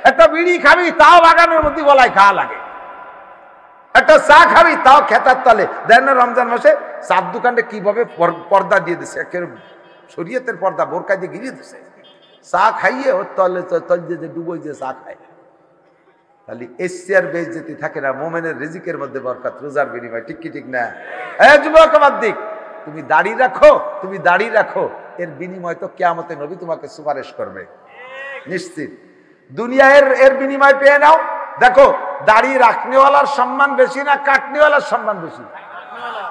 একটা বিড়ি খাবি তাও বাগানের মধ্যে গলায় খাওয়া লাগে, একটা চা খাবি তাও খেতার তলে। দেন না রমজান মাসে চার দোকানে কিভাবে পর্দা দিয়ে দিছে, একেবারে শরীয়তের পর্দা বোরকা দিয়ে গিরিয়ে দিছে। চা খাইয়ে ওর তলে তল দিয়ে ডুবোই দিয়ে চা খায়। তাহলে এশিয়ার বেইজ্জতি থাকে না, মোমেনের রিজিকের মধ্যে বরকত, রোজার বিনিময়। ঠিক কি ঠিক না? যুবক বাদ্দিক, তুমি দাড়ি রাখো, তুমি দাড়ি রাখো, এর বিনিময় তো কিয়ামতে নবী তোমাকে সুপারিশ করবে নিশ্চিত। দুনিয়া এর বিনিময় পেয়ে নাও। দেখো, দাড়ি রাখনেওয়ালার সম্মান বেশি না কাটনেওয়ালার সম্মান বেশি?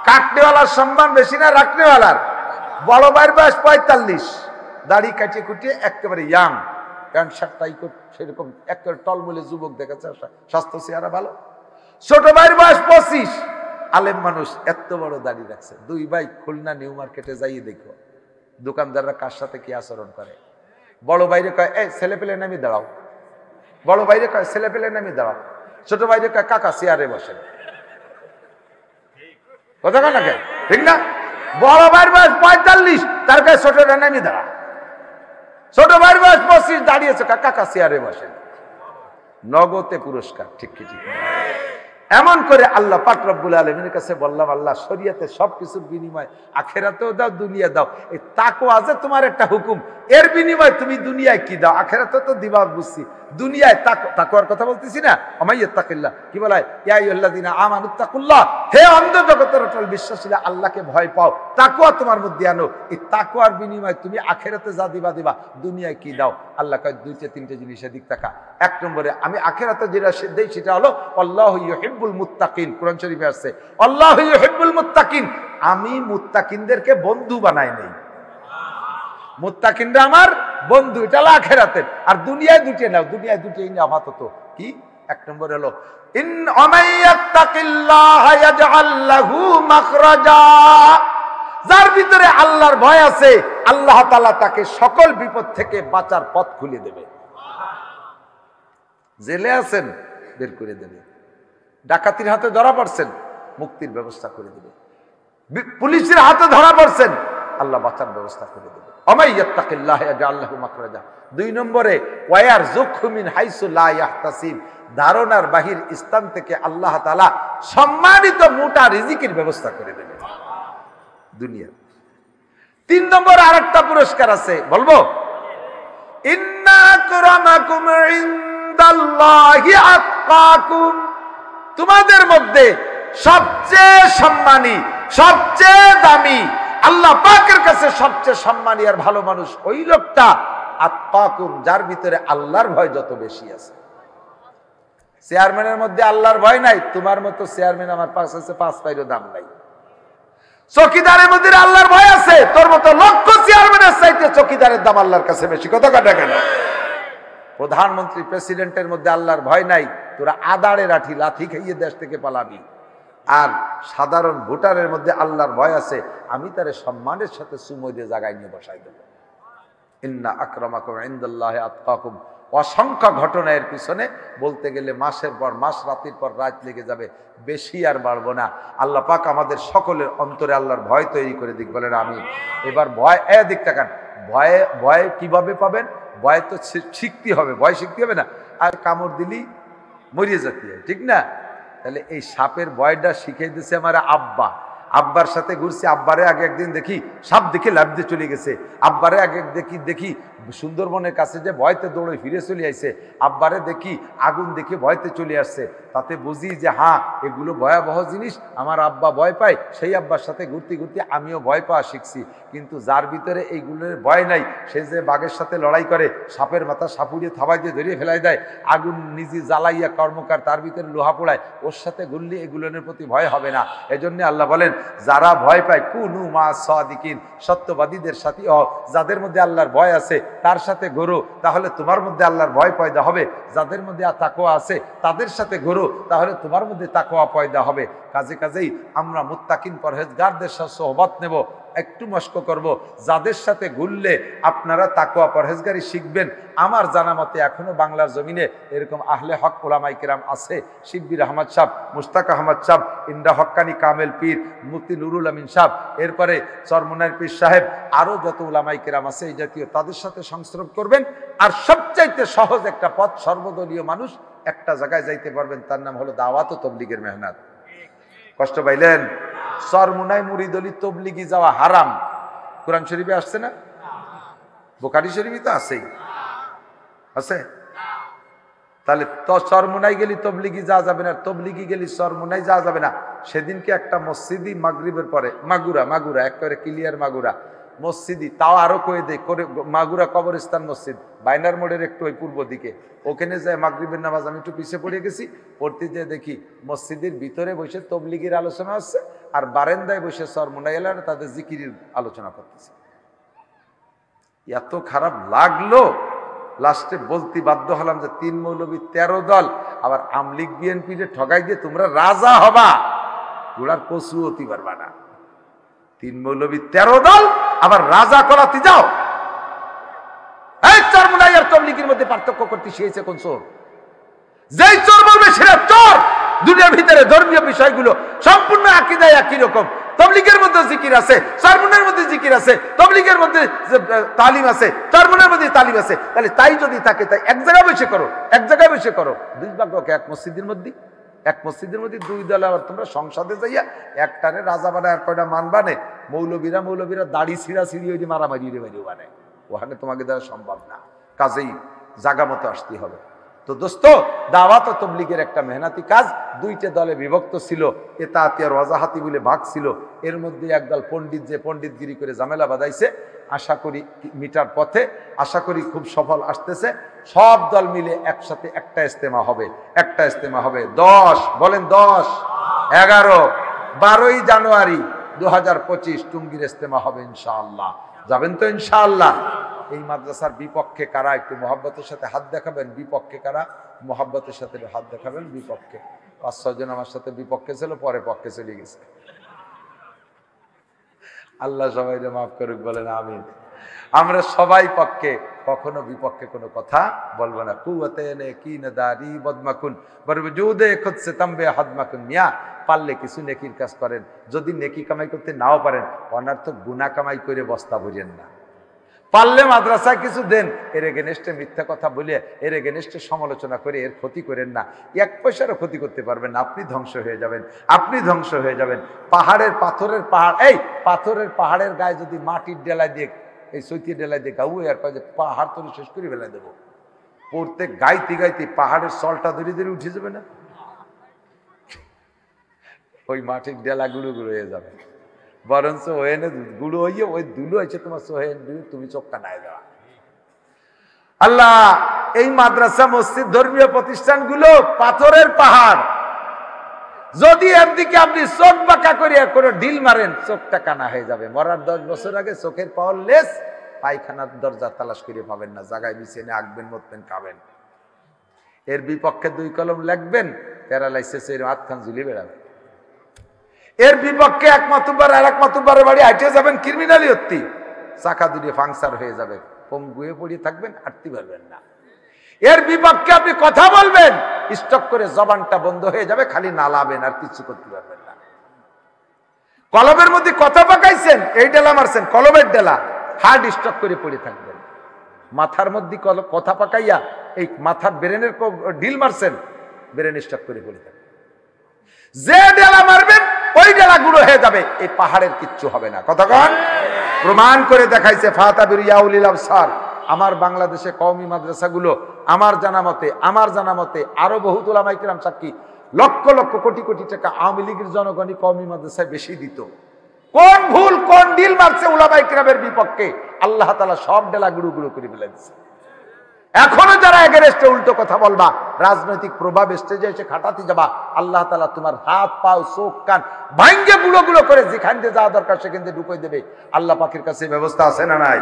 কাটনেওয়ালার সম্মান বেশি না রাখনেওয়ালার? বড় ভাইয়ের বয়স 45, দাড়ি কাটিয়ে কুটিয়ে একেবারে ইয়াং, প্যান্ট শার্ট টাই সেরকম একেবারে টলমলে যুবক দেখাচ্ছে, স্বাস্থ্য চেহারা ভালো। ছোট ভাইয়ের বয়স 25, আলেম মানুষ, এত বড় দাড়ি রাখছে। দুই ভাই খুলনা নিউ মার্কেটে যাইয়ে দেখো দোকানদাররা কার সাথে কি আচরণ করে। বড় ভাইরে কয়, এই ছেলে পেলে নামি দাঁড়াও। বড় ভাইরে কয়, ছেলে পেলে নামি দাঁড়াও। ছোট ভাইরে কয়, কাকা চেয়ারে বসেন। কথা কয় না কেন? ঠিক না? বড় ভাইয়ের বয়স 45, তার কাছে ছোটরা নামি দাঁড়া। ছোট ভাইয়ের বয়স 25, দাঁড়িয়েছে, কাকা চেয়ারে বসেন। নগদে পুরস্কার। ঠিক কি ঠিক? এমন করে আল্লাহ পাক রব্বুল আলামিনের কাছে বললাম, আল্লাহ শরীয়তে সবকিছুর বিনিময় আখিরাতেও দাও, দুনিয়া দাও। এই তাকওয়া যে তোমার একটা হুকুম, এর বিনিময় তুমি দুনিয়ায় কি দাও? আখিরাতে তো দিবা বুঝছি, দুনিয়ায় তাকওয়ার কথা বলতেছি না। আমাইয়াত্তাকিল্লাহ কি বলা হয়? ইয়া আইয়ুহাল্লাযীনা আমানুত্তাকুল্লাহ, হে অন্ধ জগতের অটল বিশ্বাসীরা, আল্লাহকে ভয় পাও, তাকওয়া তোমার মধ্যে আনো। এই তাকওয়ার বিনিময় তুমি আখিরাতে যা দিবা দিবা, দুনিয়ায় কি দাও? আল্লাহ কয় দুইটা তিনটে জিনিসের দিক তাকা। এক নম্বরে আমি আখিরাতে যেটা দেই সেটা হলো আল্লাহু ইউহিব্বুল মুত্তাকিন। কোরআন শরীফে আছে আল্লাহু ইউহিব্বুল মুত্তাকিন। আমি মুত্তাকিনদেরকে বন্ধু বানাই নেই, মুত্তাকিনরা আমার বন্ধু, এটা হলো আখিরাতের। আর দুনিয়ায় দুটো নাও, দুনিয়ায় দুটোই না আপাতত। কি? এক নম্বর হলো ইন আমাইয়াত্তাকিল্লাহা ইয়াজআল লাহু মাখরাজা, যার ভিতরে আল্লাহর ভয় আছে আল্লাহ তাআলা তাকে সকল বিপদ থেকে বাঁচার পথ খুলে দেবে। জেলে আছেন, বের করে দেবে। ডাকাতির হাতে ধরা পড়ছেন, মুক্তির ব্যবস্থা করে দেবে। পুলিশের হাতে ধরা পড়ছেন, আল্লাহ বাঁচার ব্যবস্থা করে দেবে। আমাইয়াত্তাকিল্লাহা ইয়াজআল লাহু মাখরাজা। দুই নম্বরে ওয়ায়ারযুকহু মিন হাইসু লা ইয়াহতাসিব, ধারণার বাহির স্থান থেকে আল্লাহ তাআলা সম্মানিত মোটা রিজিকের ব্যবস্থা করে দেবে দুনিয়া। তিন নম্বর আরেকটা পুরস্কার আছে, বলবো? ইন্না আকরামাকুম ইনদাল্লাহি আতকাকুম, তোমাদের মধ্যে সবচেয়ে সম্মানী, সবচেয়ে দামি, আল্লাহ পাকের কাছে সবচেয়ে সম্মানী আর ভালো মানুষ ওই লোকটা আতকাকুম, যার ভিতরে আল্লাহর ভয় যত বেশি আছে। চেয়ারম্যানের মধ্যে আল্লাহর ভয় নাই, তোমার মতো চেয়ারম্যান আমার পাশ আছে, 5 পাইরও দাম নাই। চকিদারের মধ্যে আল্লাহর ভয় আছে, তোর মতো লক্ষ চেয়ারম্যানের চাইতে চকিদারের দাম আল্লাহর কাছে বেশি। কথা কাটা কেন? প্রধানমন্ত্রী প্রেসিডেন্টের মধ্যে আল্লাহর ভয় নাই, তোরা আদাড়ে লাঠি খাইয়ে দেশ থেকে পালাবি। আর সাধারণ ভোটারের মধ্যে আল্লাহর ভয় আছে, আমি তারে সম্মানের সাথে চুমো দিয়ে জায়গায় নিয়ে বসাই দেব। ইন্না আকরামাকুম ইনদাল্লাহি আতকাকুম। অসংখ্য ঘটনা এর পিছনে, বলতে গেলে মাসের পর মাস, রাতের পর রাত লেগে যাবে, বেশি আর বাড়বো না। আল্লাহ পাক আমাদের সকলের অন্তরে আল্লাহর ভয় তৈরি করে দিক, বলেন আমি। এবার ভয় দিক তাকান, ভয় কিভাবে পাবেন? ভয় তো শিখতে হবে, ভয় শিখতে হবে না? আর কামড় দিলি মরিয়ে যেতে হয়, ঠিক না? তাহলে এই সাপের ভয়টা শিখিয়ে দিচ্ছে আমার আব্বা। আব্বার সাথে ঘুরছি, আব্বারে আগে একদিন দেখি সাপ দেখে লাফ দিয়ে চলে গেছে। আব্বারে আগে দেখি সুন্দরবনের কাছে যে ভয়তে দৌড়ে ফিরে চলে আসছে। আব্বারে দেখি আগুন দেখে ভয়তে চলে আসছে। তাতে বুঝি যে হ্যাঁ, এগুলো ভয়াবহ জিনিস, আমার আব্বা ভয় পায়। সেই আব্বার সাথে ঘুরতে ঘুরতে আমিও ভয় পাওয়া শিখছি। কিন্তু যার ভিতরে এইগুলোর ভয় নাই, সে যে বাঘের সাথে লড়াই করে, সাপের মাথা সাপুড়িয়ে থাবাই দিয়ে ধরিয়ে ফেলাই দেয়, আগুন নিজে জ্বালাইয়া কর্মকার তার ভিতরে লোহা পোড়ায়, ওর সাথে ঘুরলে এগুলোর প্রতি ভয় হবে না। এজন্য আল্লাহ বলেন, যারা ভয় পায় কুনু মা সাদিকিন, সত্যবাদীদের সাথে, যাদের মধ্যে আল্লাহর ভয় আছে তার সাথে ঘোরো, তাহলে তোমার মধ্যে আল্লাহর ভয় পয়দা হবে। যাদের মধ্যে তাকওয়া আছে তাদের সাথে ঘোরো, তাহলে তোমার মধ্যে তাকওয়া পয়দা হবে। কাজেই আমরা মুত্তাকিন পরহেজগারদের সাথে সোহবত নেব। একটু মস্ক করব, যাদের সাথে ঘুরলে আপনারা তাকওয়া পরহেজগারি শিখবেন। আমার জানা মতে এখনো বাংলার জমিনে এরকম আহলে হক ওলামাই কেরাম আছে। শিব্বির আহমদ সাহেব, মুশতাক আহমদ সাহেব, ইন্দ্রা হক্কানি কামেল পীর, মুফতি নুরুল আমিন সাহেব, এরপরে চরমুনার পীর সাহেব, আরো যত ওলামাই কেরাম আছে এই জাতীয়, তাদের সাথে সংস্রব করবেন। আর সবচাইতে সহজ একটা পথ, সর্বদলীয় মানুষ একটা জায়গায় যাইতে পারবেন, তার নাম হলো দাওয়াত ও তবলিগের মেহনত। কষ্ট পাইলেন? চরমুনাই মুরিদলি তবলিগি যাওয়া হারাম। কোরআন শরীফে আসছে না? বুখারী শরীফে তো আছেই, আছে। তাহলে তো চরমুনাই গেলি তবলিগি যাওয়া যাবে না, তবলিগি গেলি চরমুনাই যাওয়া যাবে না। সেদিনকে একটা মসজিদই মাগরিবের পরে, মাগুরা একেবারে ক্লিয়ার মাগুরা মসজিদই, তাও আরো কয়ে দেয় করে, মাগুরা কবরস্থান মসজিদ, বাইনার মোড়ের একটু ওই পূর্ব দিকে, ওখানে যায় মাগরিবের নামাজ। আমি একটু পিছিয়ে পড়ে গেছি, পড়তে যেয়ে দেখি মসজিদের ভিতরে বসে তবলিগির আলোচনা হচ্ছে, আর বারান্দায় বসে চরমুনাই এলাকার তাদের জিকিরের আলোচনা করতেছে। এত খারাপ লাগলো, লাস্টে বলতে বাধ্য হলাম যে 3 মৌলবী 13 দল, আবার আমলিগ বিএনপি ঠগাই দিয়ে তোমরা রাজা হবা, গোড়ার কচু হতে পারবা না। 3 মৌলবী 13 দল, আবার রাজা করাতে যাও। এই চরমুনাই আর তবলিগের মধ্যে পার্থক্য করতে শিখেছে কোন চোর? যেই চোর বলবে সেটা চোর। দুনিয়ার ভিতরে ধর্মীয় বিষয়গুলো সম্পূর্ণ আকীদায় একই রকম। তবলিগের মধ্যে জিকির আছে, চরমুনার মধ্যে জিকির আছে, তবলিগের মধ্যে তালিম আছে, চরমুনার মধ্যে তালিম আছে। তাহলে তাই যদি থাকে, তাই এক জায়গায় বসে করো, এক জায়গায় বসে করো। 2 ভাগকে এক মসজিদের মধ্যে, এক মসজিদের মধ্যে 2 দল। আবার তোমরা সংসদে যাইয়া একটারে রাজা বানায় আর কয়টা মানবানে। মৌলবীরা দাড়ি ছিঁড়া ছিঁড়ি ওই যে মারামারি বাড়িও বানায়, ওখানে তোমাকে দ্বারা সম্ভব না। কাজেই জাগা মতো আসতে হবে। তো দোস্ত, দাওয়াত ও তবলিগের একটা মেহনতি কাজ। 2টে দলে বিভক্ত ছিল, এতাআতি আর ওয়াজাহাতি বলে ভাগ ছিল। এর মধ্যে একদল পণ্ডিত যে পণ্ডিতগিরি করে ঝামেলা বাঁধাইছে, আশা করি মিটার পথে, আশা করি খুব সফল আসতেছে। সব দল মিলে একসাথে একটা ইজতেমা হবে, একটা ইজতেমা হবে 10, বলেন 10, 11, 12ই জানুয়ারি 2025 টুঙ্গির ইজতেমা হবে ইনশাআল্লাহ। যাবেন তো ইনশাআল্লাহ? এই মাদ্রাসার বিপক্ষে কারা একটু মহব্বতের সাথে হাত দেখাবেন? বিপক্ষে কারা মহব্বতের সাথে হাত দেখাবেন? বিপক্ষে 5-6 জন আমার সাথে বিপক্ষে ছিল, পরে পক্ষে চলে গেছে। আল্লাহ সবাইকে মাফ করুক, বলেন আমিন। আমরা সবাই পক্ষে, কখনো বিপক্ষে কোনো কথা বলবো না। কুওয়াতে নে কি নদারি বদমাকুন বরবজুদে খুদ সে তম্বে হদমাকুন। মিয়া পারলে কিছু নেকির কাজ করেন, যদি নেকি কামাই করতে নাও পারেন, অনার্থক গুনাহ কামাই করে বস্তা ভরিয়েন না। পারলে মাদ্রাসায় কিছু দেন, এর এগেনস্টে মিথ্যা কথা বলে, এর এগেনস্টে সমালোচনা করে এর ক্ষতি করেন না। 1 পয়সারও ক্ষতি করতে পারবেন না, আপনি ধ্বংস হয়ে যাবেন, আপনি ধ্বংস হয়ে যাবেন। পাহাড়ের পাথরের পাহাড়, এই পাথরের পাহাড়ের গায়ে যদি মাটির ডেলা দিয়ে, এই সৈতি ডেলা দিয়ে গাউ আর কয়ে যে পাহাড় তৈরি শেষ করে ফেলে দেবো, পড়তে গাইতে গাইতে পাহাড়ের সলটা ধরে ধরে উঠে যাবে না? ওই মাটির ডেলা গুঁড়ো গুঁড়ো হয়ে যাবে। বরঞ্চ ওয়েনে গুঁড়ো হইয়ে ওই ধুলো হয়েছে তোমার সোহেন, তুমি চোখটা নাই দেওয়া। আল্লাহ, এই মাদ্রাসা মসজিদ ধর্মীয় প্রতিষ্ঠানগুলো পাথরের পাহাড়। যদি একদিকে আপনি চোখ বাঁকা করিয়া করে ঢিল মারেন, চোখটা কানা হয়ে যাবে। মরার 10 বছর আগে চোখের পাওয়ার লেস, পায়খানার দরজা তালাশ করে পাবেন না, জায়গায় বিছিয়ে আঁকবেন, মতবেন, খাবেন। এর বিপক্ষে 2 কলম লিখবেন, প্যারালাইসিসের হাতখান ঝুলিয়ে বেড়াবে। এর বিপক্ষে 1 মাতুব্বার আর 1 মাতুব্বারের বাড়ি হাঁটে যাবেন, ক্রিমিনালি হত্যি, চাকা দুটিয়ে ফাংসার হয়ে যাবে, পঙ্গুয়ে পড়িয়ে থাকবেন, হাঁটতে পারবেন না। এর বিপক্ষে আপনি কথা বলবেন, স্টক করে জবানটা বন্ধ হয়ে যাবে, খালি নালাবেন, আর কিছু করতে পারবেন না। কলমের মধ্যে কথা পাকাইছেন, এই ডেলা মারছেন, কলমের ডেলা, হার্ড স্টক করে পড়ে থাকবেন। মাথার মধ্যে কথা পাকাইয়া এই মাথার ব্রেনের ঢিল মারছেন, ব্রেন স্টক করে পড়ে থাকবেন। যে ডেলা মারবেন ওই ডেলা গুলো হয়ে যাবে, এই পাহাড়ের কিচ্ছু হবে না। কতক্ষণ প্রমাণ করে দেখাইছে ফাতাবির ইয়াউলিল আবসার। আমার বাংলাদেশে কওমি মাদ্রাসাগুলো আমার জানা মতে আরো বহুত উলামায়ে কিরাম সাক্ষী, লক্ষ লক্ষ কোটি কোটি টাকা আওয়ামী লীগের জনগণই কওমি মাদ্রাসায় বেশি দিত। কোন ভুল, কোন ডিল মারছে উলামায়ে কিরামের বিপক্ষে, আল্লাহ তাআলা সব ডেলা গুড়ো গুড়ো করে ফেলে দিচ্ছে। এখনো যারা এগেনস্টে উল্টো কথা বলবা, রাজনৈতিক প্রভাব স্টেজে এসে খাটাতে যাবা, আল্লাহ তাআলা তোমার হাত পাও চোখ কান ভাঙ্গে গুলো গুলো করে যেখান দিয়ে যাওয়া দরকার সেখান দিয়ে ঢুকিয়ে দেবে। আল্লাহ পাকের কাছে ব্যবস্থা আছে না নাই?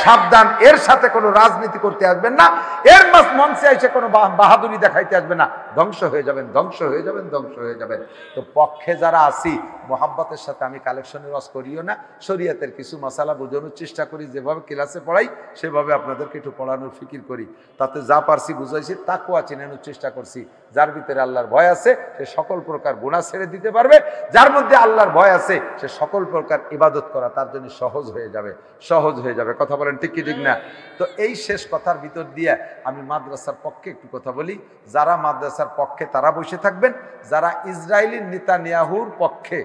সাবধান, এর সাথে কোনো রাজনীতি করতে আসবেন না, এর মঞ্চে এসে কোনো বাহাদুরি দেখাইতে আসবেন না, ধ্বংস হয়ে যাবেন, ধ্বংস হয়ে যাবেন, ধ্বংস হয়ে যাবেন। তো পক্ষে যারা আছি মোহাব্বতের সাথে আমি কালেকশনের ওয়াজ করিও না, শরীয়তের কিছু মশালা বোঝানোর চেষ্টা করি, যেভাবে ক্লাসে পড়াই সেভাবে আপনাদেরকে একটু পড়ানোর ফিকির করি, তাতে যা পারছি বুঝাইছি, তাকওয়া চিনানোর চেষ্টা করছি। যার ভিতরে আল্লাহর ভয় আছে সে সকল প্রকার গুনাহ ছেড়ে দিতে পারবে, যার মধ্যে আল্লাহর ভয় আছে সে সকল প্রকার ইবাদত করা তার জন্য সহজ হয়ে যাবে, সহজ হয়ে যাবে। কথা বলেন ঠিক কি ঠিক না? তো এই শেষ কথার ভিতর দিয়ে আমি মাদ্রাসার পক্ষে একটু কথা বলি। যারা মাদ্রাসার পক্ষে তারা বসে থাকবেন, যারা ইসরায়েলি নেতানিয়াহুর পক্ষে,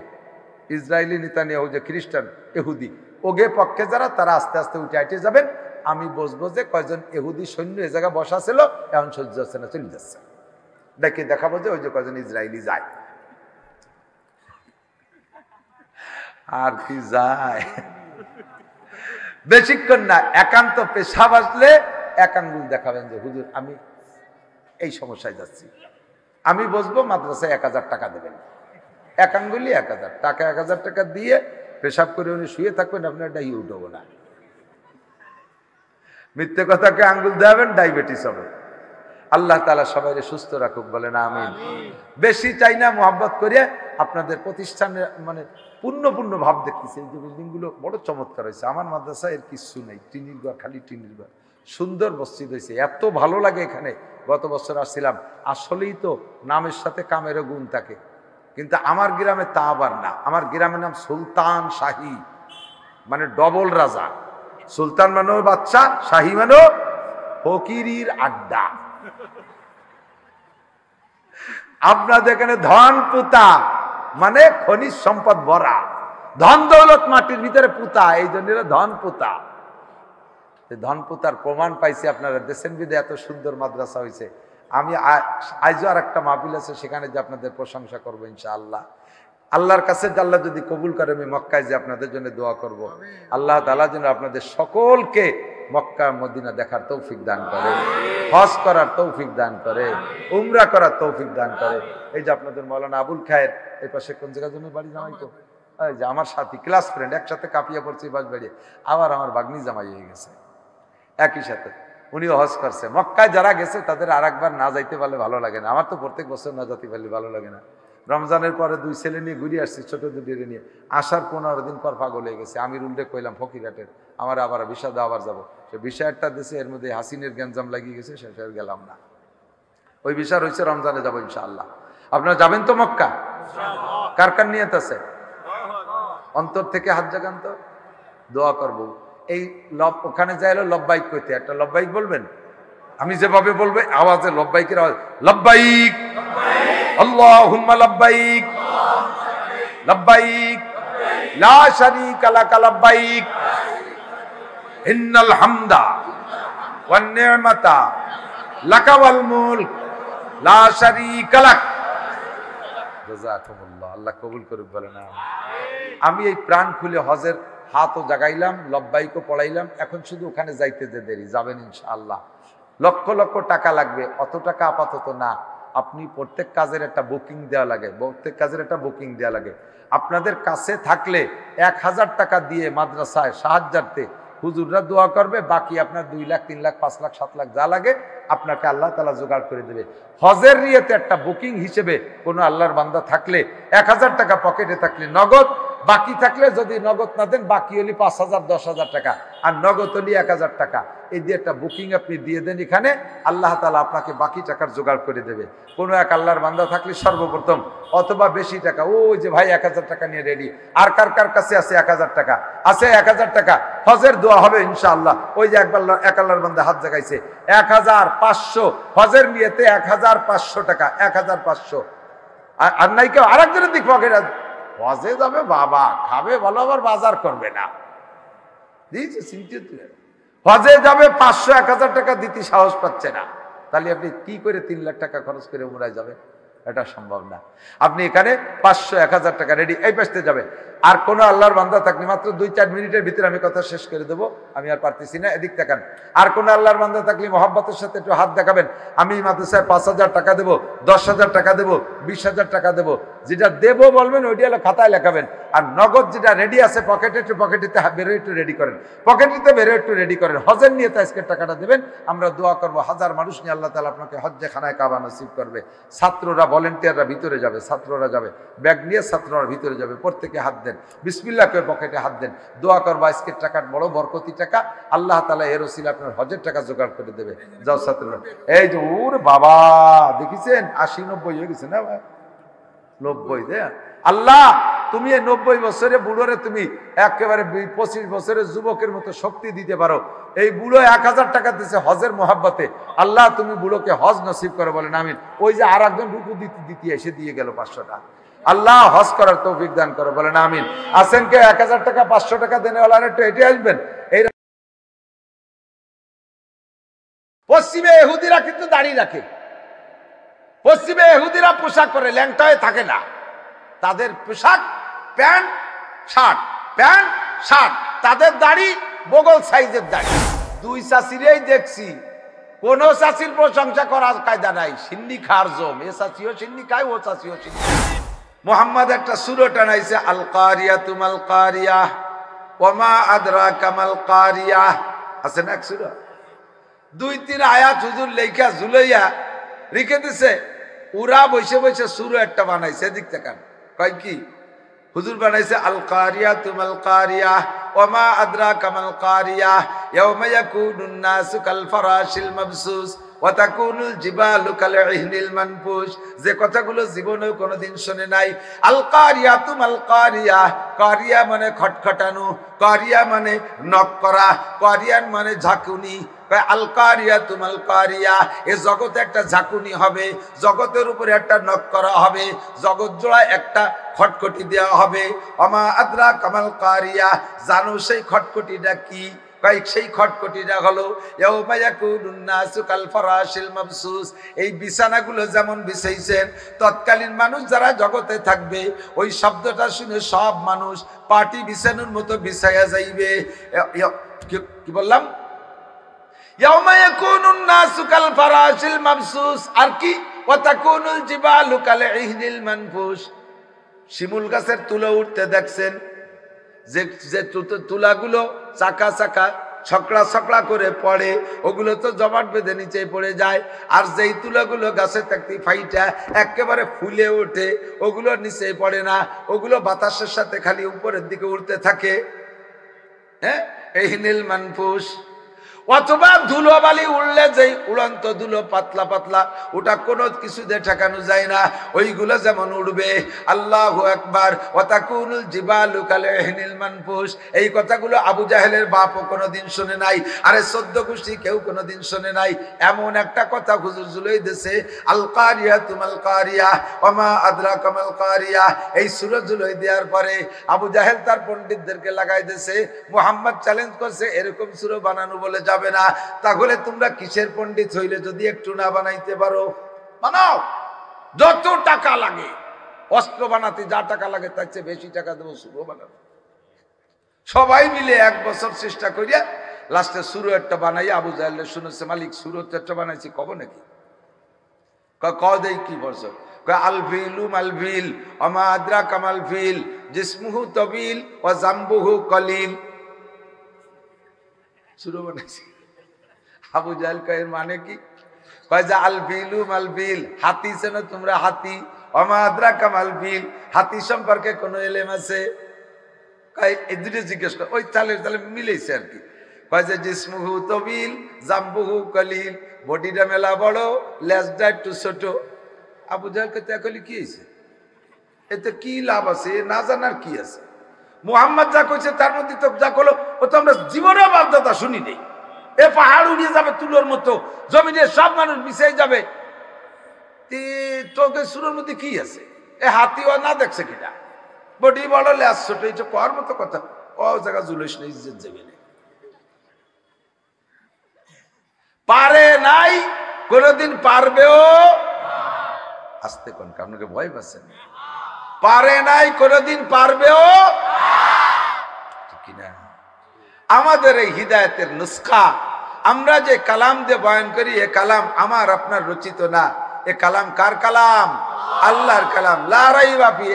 ইসরায়েলি নেতানিয়াহু যে খ্রিস্টান ইহুদি ওগে পক্ষে যারা, তারা আস্তে আস্তে উঠে আইটে যাবেন। আমি বুঝবো যে কয়জন ইহুদি সৈন্য এ জায়গায় বসা ছিল, এখন সহ্য হচ্ছে না, চলে যাচ্ছে, দেখে দেখাবো যে ওই যে কয়জন ইসরায়েলি যায়। আর কি যায় বেশিক্ষণ না, একান্ত পেশাব আসলে এক আঙ্গুল দেখাবেন যে হুজুর আমি এই সমস্যায় যাচ্ছি। আমি বসবো মাদ্রাসায় 1000 টাকা দেবেন, এক আঙ্গুলি 1000 টাকা, 1000 টাকা দিয়ে পেশাব করে উনি শুয়ে থাকবেন, আপনার ডাই উঠবো না। মিথ্যে কথাকে আঙ্গুল দেবেন, ডায়াবেটিস হবে। আল্লাহ তাআলা সবাই সুস্থ রাখুক, বলেন আমিন। বেশি চাই না, মোহাব্বত করে আপনাদের প্রতিষ্ঠানে মানে পূর্ণ পূর্ণ ভাব দেখতেছি। এই যে বিল্ডিং গুলো বড় চমৎকার হয়েছে। আমার মাদ্রাসা এর কিছু নেই, টিনির ঘর, খালি টিনির ঘর, সুন্দর মসজিদ হয়েছে, এত ভালো লাগে এখানে। গত বছর আসছিলাম, আসলেই তো নামের সাথে কামেরও গুণ থাকে, কিন্তু আমার গ্রামে তা আবার না। আমার গ্রামের নাম সুলতান শাহী, মানে ডবল রাজা। সুলতান মানো বাচ্চা, শাহী মানো ফকিরির আড্ডা। আপনাদের এখানে ধন পুতা মানে খনিজ সম্পদ ভরা, ধন দৌলত মাটির ভিতরে পুতা, এই জন্য ধন পুতা। ধন পুতার প্রমাণ পাইছি আপনারা দেশের বিদে, এত সুন্দর মাদ্রাসা হয়েছে। আমি আজও আর একটা মাহফিল আছে, সেখানে যে আপনাদের প্রশংসা করবো ইনশাআল্লাহ। আল্লাহর কাছে আল্লাহ যদি কবুল করে আমি মক্কায় যে আপনাদের জন্য দোয়া করব, আল্লাহ তাআলা যেন আপনাদের সকলকে মক্কা মদিনা দেখার তৌফিক দান করে, হজ করার তৌফিক দান করে, উমরা করার তৌফিক দান করে। এই যে আপনাদের মৌলানা আবুল খায়ের এই পাশে কোন জায়গার জন্য বাড়ি জামাই তো, এই যে আমার সাথী ক্লাস ফ্রেন্ড, একসাথে কাপিয়া পড়ছি বাস বাড়িয়ে, আবার আমার ভাগ্নি জামাই হয়ে গেছে একই সাথে। উনিও হজ করছে। মক্কায় যারা গেছে তাদের আর একবার না যাইতে পারলে ভালো লাগে না। আমার তো প্রত্যেক বছর না যেতে পারলে ভালো লাগে না। রমজানের পরে 2 ছেলে নিয়ে ঘুরে আসছি, ছোট দুটিরে নিয়ে। আসার 15 দিন পর পাগল হয়ে গেছে। আমি রুলডে কইলাম ফকিরহাটের, আমার আবার ভিসা দাও, আবার যাবো। সে ভিসা একটা দেশে, এর মধ্যে হাসিনের গ্যাঞ্জাম লাগিয়ে গেছে, শেষ হয়ে গেলাম না। ওই ভিসা রয়েছে, রমজানে যাবো ইনশাআল্লাহ। আপনারা যাবেন তো মক্কা? কার কার নিয়ত আছে? অন্তর থেকে হাত জাগান তো, দোয়া করবো। এই ওখানে যাইলো লব্বাইক কইতে, একটা লব্বাইক বলবেন। আমি যেভাবে বলবো আওয়াজে লব্বাইকের আওয়াজ, লব্বাইক আল্লাহুম্মা লব্বাইক লব্বাইক লা শারীকা লাকা লব্বাইক ইন্নাল হামদা ওয়ান নি'মাতা লাকা ওয়াল মুলক লা শারীকা লাক। জাযাকুমুল্লাহ, আল্লাহ কবুল করুক, বলেন আমিন। আমি এই প্রাণ খুলে হজের হাতও জাগাইলাম, লব্বাইকও পড়াইলাম। এখন শুধু ওখানে যাইতে যে দেরি, যাবেন ইনশাআল্লাহ। লক্ষ লক্ষ টাকা লাগবে, অত টাকা আপাতত না। আপনি প্রত্যেক কাজের একটা বুকিং দেওয়া লাগে, প্রত্যেক কাজের একটা বুকিং দেওয়া লাগে। আপনাদের কাছে থাকলে 1000 টাকা দিয়ে মাদ্রাসায় সাহায্যার্থে হুজুররা দোয়া করবে, বাকি আপনার 2 লাখ 3 লাখ 5 লাখ 7 লাখ যা লাগে আপনাকে আল্লাহ তাআলা জোগাড় করে দেবে। হজের নিয়তে একটা বুকিং হিসেবে কোনো আল্লাহর বান্দা থাকলে 1000 টাকা পকেটে থাকলে নগদ, বাকি থাকলে যদি নগদ না দেন বাকি হলি 5000 10,000 টাকা, আর নগদ হলি 1000 টাকা। এই দিয়ে একটা বুকিং আপনি দিয়ে দেন এখানে, আল্লাহ তাআলা আপনাকে বাকি টাকার জোগাড় করে দেবে। কোনো এক আল্লাহর বান্দা থাকলে সর্বপ্রথম, অথবা বেশি টাকা, ওই যে ভাই 1000 টাকা নিয়ে রেডি, আর কার কার কাছে আছে 1000 টাকা? আছে 1000 টাকা, হজের দোয়া হবে ইনশাআল্লাহ। ওই যে একবার এক আল্লাহর বান্দা হাত জাগাইছে, 1500 হজের নিয়তে 1500 টাকা, 1500। আর নাই কেউ আরেকজনের দিক পকেট হজে যাবে, বাবা খাবে ভালো, আবার বাজার করবে না, দিয়েছে চিন্তিত। হজে যাবে 500 1000 টাকা দিতে সাহস পাচ্ছে না, তাহলে আপনি কি করে 3 লাখ টাকা খরচ করে উমরায় যাবেন? এটা সম্ভব না। আপনি এখানে 500 1000 টাকা রেডি, এই পাশে যাবে। আর কোন আল্লাহর বান্দা থাকলে মাত্র 2-4 মিনিটের ভিতরে আমি কথা শেষ করে দেবো, আমি আর পারতেছি না, এদিক তাকান। আর কোন আল্লাহর বান্দা থাকলে মহব্বতের সাথে একটু হাত দেখাবেন, আমি মাদ্রাসায় 5000 টাকা দেবো, 10,000 টাকা দেবো, 20,000 টাকা দেবো। যেটা দেবো বলবেন ওইটা হলো খাতায় লেখাবেন। আর নগদ যেটা রেডি আছে পকেটে পকেটেতে বেরোয় একটু রেডি করেন, পকেটেতে বেরোয় একটু রেডি করেন। হজের নিয়ে আজকের টাকাটা দেবেন, আমরা দোয়া করবো হাজার মানুষ নিয়ে আল্লাহ তাআলা আপনাকে হজ্জে খানায় কাবা নসিব করবে। ছাত্ররা ভলেন্টিয়াররা ভিতরে যাবে, ছাত্ররা যাবে, ব্যাগ নিয়ে ছাত্ররা ভিতরে যাবে, প্রত্যেকে হাত দেন, বিসমিল্লাহ করে পকেটে হাত দেন, দোয়া করবো আজকের টাকার বড় বরকতি টাকা, আল্লাহ তাআলা এর ওসিলা আপনার হজের টাকা জোগাড় করে দেবে। যাও ছাত্ররা, এই যে ওর বাবা দেখেছেন 80-90 হয়ে গেছে না, 90 দে। আল্লাহ তুমি এই 90 বছরে বুড়োরে তুমি একেবারে 25 বছরের যুবকের মতো শক্তি দিতে পারো। এই বুড়ো 1000 টাকা দিচ্ছে হজের মোহাব্বতে, আল্লাহ তুমি বুড়োকে হজ নসিব করে বলেন আমিন। ওই যে আর একজন রুকু দিতে এসে দিয়ে গেল 500 টাকা, আল্লাহ হজ করার তৌফিক দান করে বলেন আমিন। আসেন কে 1000 টাকা 500 টাকা দেনে ওলার একটু এটি আসবেন। এই পশ্চিমে ইহুদিরা কিন্তু দাড়ি রাখে, পশ্চিমে ইহুদিরা পোশাক পরে ল্যাংটা হয়ে থাকে না, তাদের পোশাক প্যান্ট শার্ট, প্যান্ট শার্ট, তাদের দাড়ি বগল সাইজের দাড়ি। দুই চাষিরেই দেখছি, কোন চাষির প্রশংসা করার কায়দা নাই, সিন্নি খার জম, এ চাষিও সিন্নি খায়, ও চাষিও সিন্নি। মোহাম্মদ একটা সূরা টানাইছে, আল কারিয়া তুমাল কারিয়া ওমা আদরাকা মাল কারিয়া, আছে না এক সূরা? 2-3 আয়াত হুজুর লেখা ঝুলাইয়া রেখে দিছে, ওরা বসে বসে সূরা একটা বানাইছে। এদিক তাকান, কয় কি হুজুর বানাইছে, আল কারিয়া তুমাল কারিয়া ওমা আদরাকা মাল কারিয়া ইয়াউমা ইয়াকুনুন নাসু কাল ফারাশিল মাবসুস ওয়া তাকুনুল জিবালু কাল ইহনিল মানফুস। যে কথাগুলো জীবনেও কোনোদিন শুনে নাই। আল কারিয়া তুমাল কারিয়া, কারিয়া মানে খটখটানো, কারিয়া মানে নক করা, কারিয়ান মানে ঝাঁকুনি। আল কারিয়া তুমাল কারিয়া, এ জগতে একটা ঝাঁকুনি হবে, জগতের উপরে একটা নক করা হবে, জগৎ জোড়ায় একটা খটখটি দেওয়া হবে। ওমা আদরাকা মাল কারিয়া, জানো সেই খটখটিটা কি? সেই খটখটিটা হলো ইয়াউমা ইয়াকুনুন নাসু কাল ফারাশিল মাবসুস। এই বিছানাগুলো যেমন বিছাইছেন, তৎকালীন মানুষ যারা জগতে থাকবে ওই শব্দটা শুনে সব মানুষ পাটি বিছানোর মতো বিছায়া যাইবে। কি বললাম? ইয়াউমা ইয়াকুনুন নাসু কাল ফারাশিল মাবসুস। আর কি? ওয়া তাকুনুল জিবালু কাল ইহনিল মানফুস। শিমুল গাছের তুলো উঠতে দেখছেন, যে তুলাগুলো চাকা চাকা ছকড়া ছকড়া করে পড়ে, ওগুলো তো জমাট বেঁধে নিচে পড়ে যায়। আর যেই তুলাগুলো গাছে থাকতে ফাইটা একেবারে ফুলে ওঠে, ওগুলো নিচে পড়ে না, ওগুলো বাতাসের সাথে খালি উপরের দিকে উঠতে থাকে। হ্যাঁ, ইহনিল মানফুস। অথবা ধুলোবালি উড়লে যেই উড়ন্ত ধুলো পাতলা পাতলা, ওটা কোনো কিছু দিয়ে ঠেকানো যায় না, ওইগুলো যেমন উড়বে। আল্লাহু আকবার। ওয়া তাকুনুল জিবালু কাল ইহনিল মানফুস। এই কথাগুলো আবু জাহেলের বাপও কোনোদিন শুনে নাই, আরে 14 গোষ্ঠী কেউ কোনোদিন শুনে নাই। এমন একটা কথা হুজুর জুলাই দিয়েছে, আল কারিয়া তুমাল কারিয়া ওমা আদরাকা মাল কারিয়া। এই সূরা জুলাই দেওয়ার পরে আবু জাহেল তার পণ্ডিতদেরকে লাগাই দিয়েছে, মুহাম্মদ চ্যালেঞ্জ করছে এরকম সূরা বানানো বলে যাবে না। তাহলে তোমরা কিসের পণ্ডিত হইলে যদি একটু না বানাইতে পারো? বানাও, যত টাকা লাগে, অস্ত্র বানাতে যা টাকা লাগে তার চেয়ে বেশি টাকা দেবো সূরা বানাবো। সবাই মিলে 1 বছর চেষ্টা করিয়া লাস্টে সূরা একটা বানাই। আবু জাহেল শুনেছে, মালিক সূরা একটা বানাইছি, কব নাকি? দেই কি বলছো? আল ফিলু মাল ফিল ওমা আদরাকা মাল ফিল জিসমুহু তাবিল ওয়া জামবুহু কলিল। সূরা বানাইছি। আবু জাহেল কয় মানে কি? কয় যে আল ফিলু মাল ফিল, হাতি চেনো তোমরা? হাতি। ওমা আদরাকা মাল ফিল, হাতি সম্পর্কে কোনো এলেম আছে? কয় এই দুটো জিজ্ঞেস কর, ওই তালে মিলেছে আর কি। কয় যে জিসমুহু তাবিল জামবুহু কলিল, বডিটা মেলা বড়, লেজটা একটু ছোট। আবু জাহেল কয় কি হয়েছে? এতে কি লাভ আছে? না জানার কি আছে? মুহাম্মদ যা কইছে তার মধ্যে তো যা করলো ও তো আমরা জীবনেও বাধ্যতা শুনি নেই। এ পাহাড় উড়িয়ে যাবে তুলোর মতো, জমিনে সব মানুষ মিশাই যাবে, তোকে সুরের মধ্যে কি আছে? এ হাতিও না দেখছে কিনা, বডি বড় লেজ ছোট, এটা কর মতো কথা। ও জায়গা জুলিস নেই, ইজ্জত যাবে না। পারে নাই, কোনদিন পারবেও। আসতে কোন আপনাকে ভয় পাচ্ছেন? পারে নাই, কোনদিন পারবেও ঠিক কিনা? আমাদের এই হিদায়তের নুসখা, আমরা যে কালাম দিয়ে বয়ান করি, এ কালাম আমার আপনার রচিত না, এ কালাম কার কালাম? আল্লাহর কালাম। লা রাইবা ফি,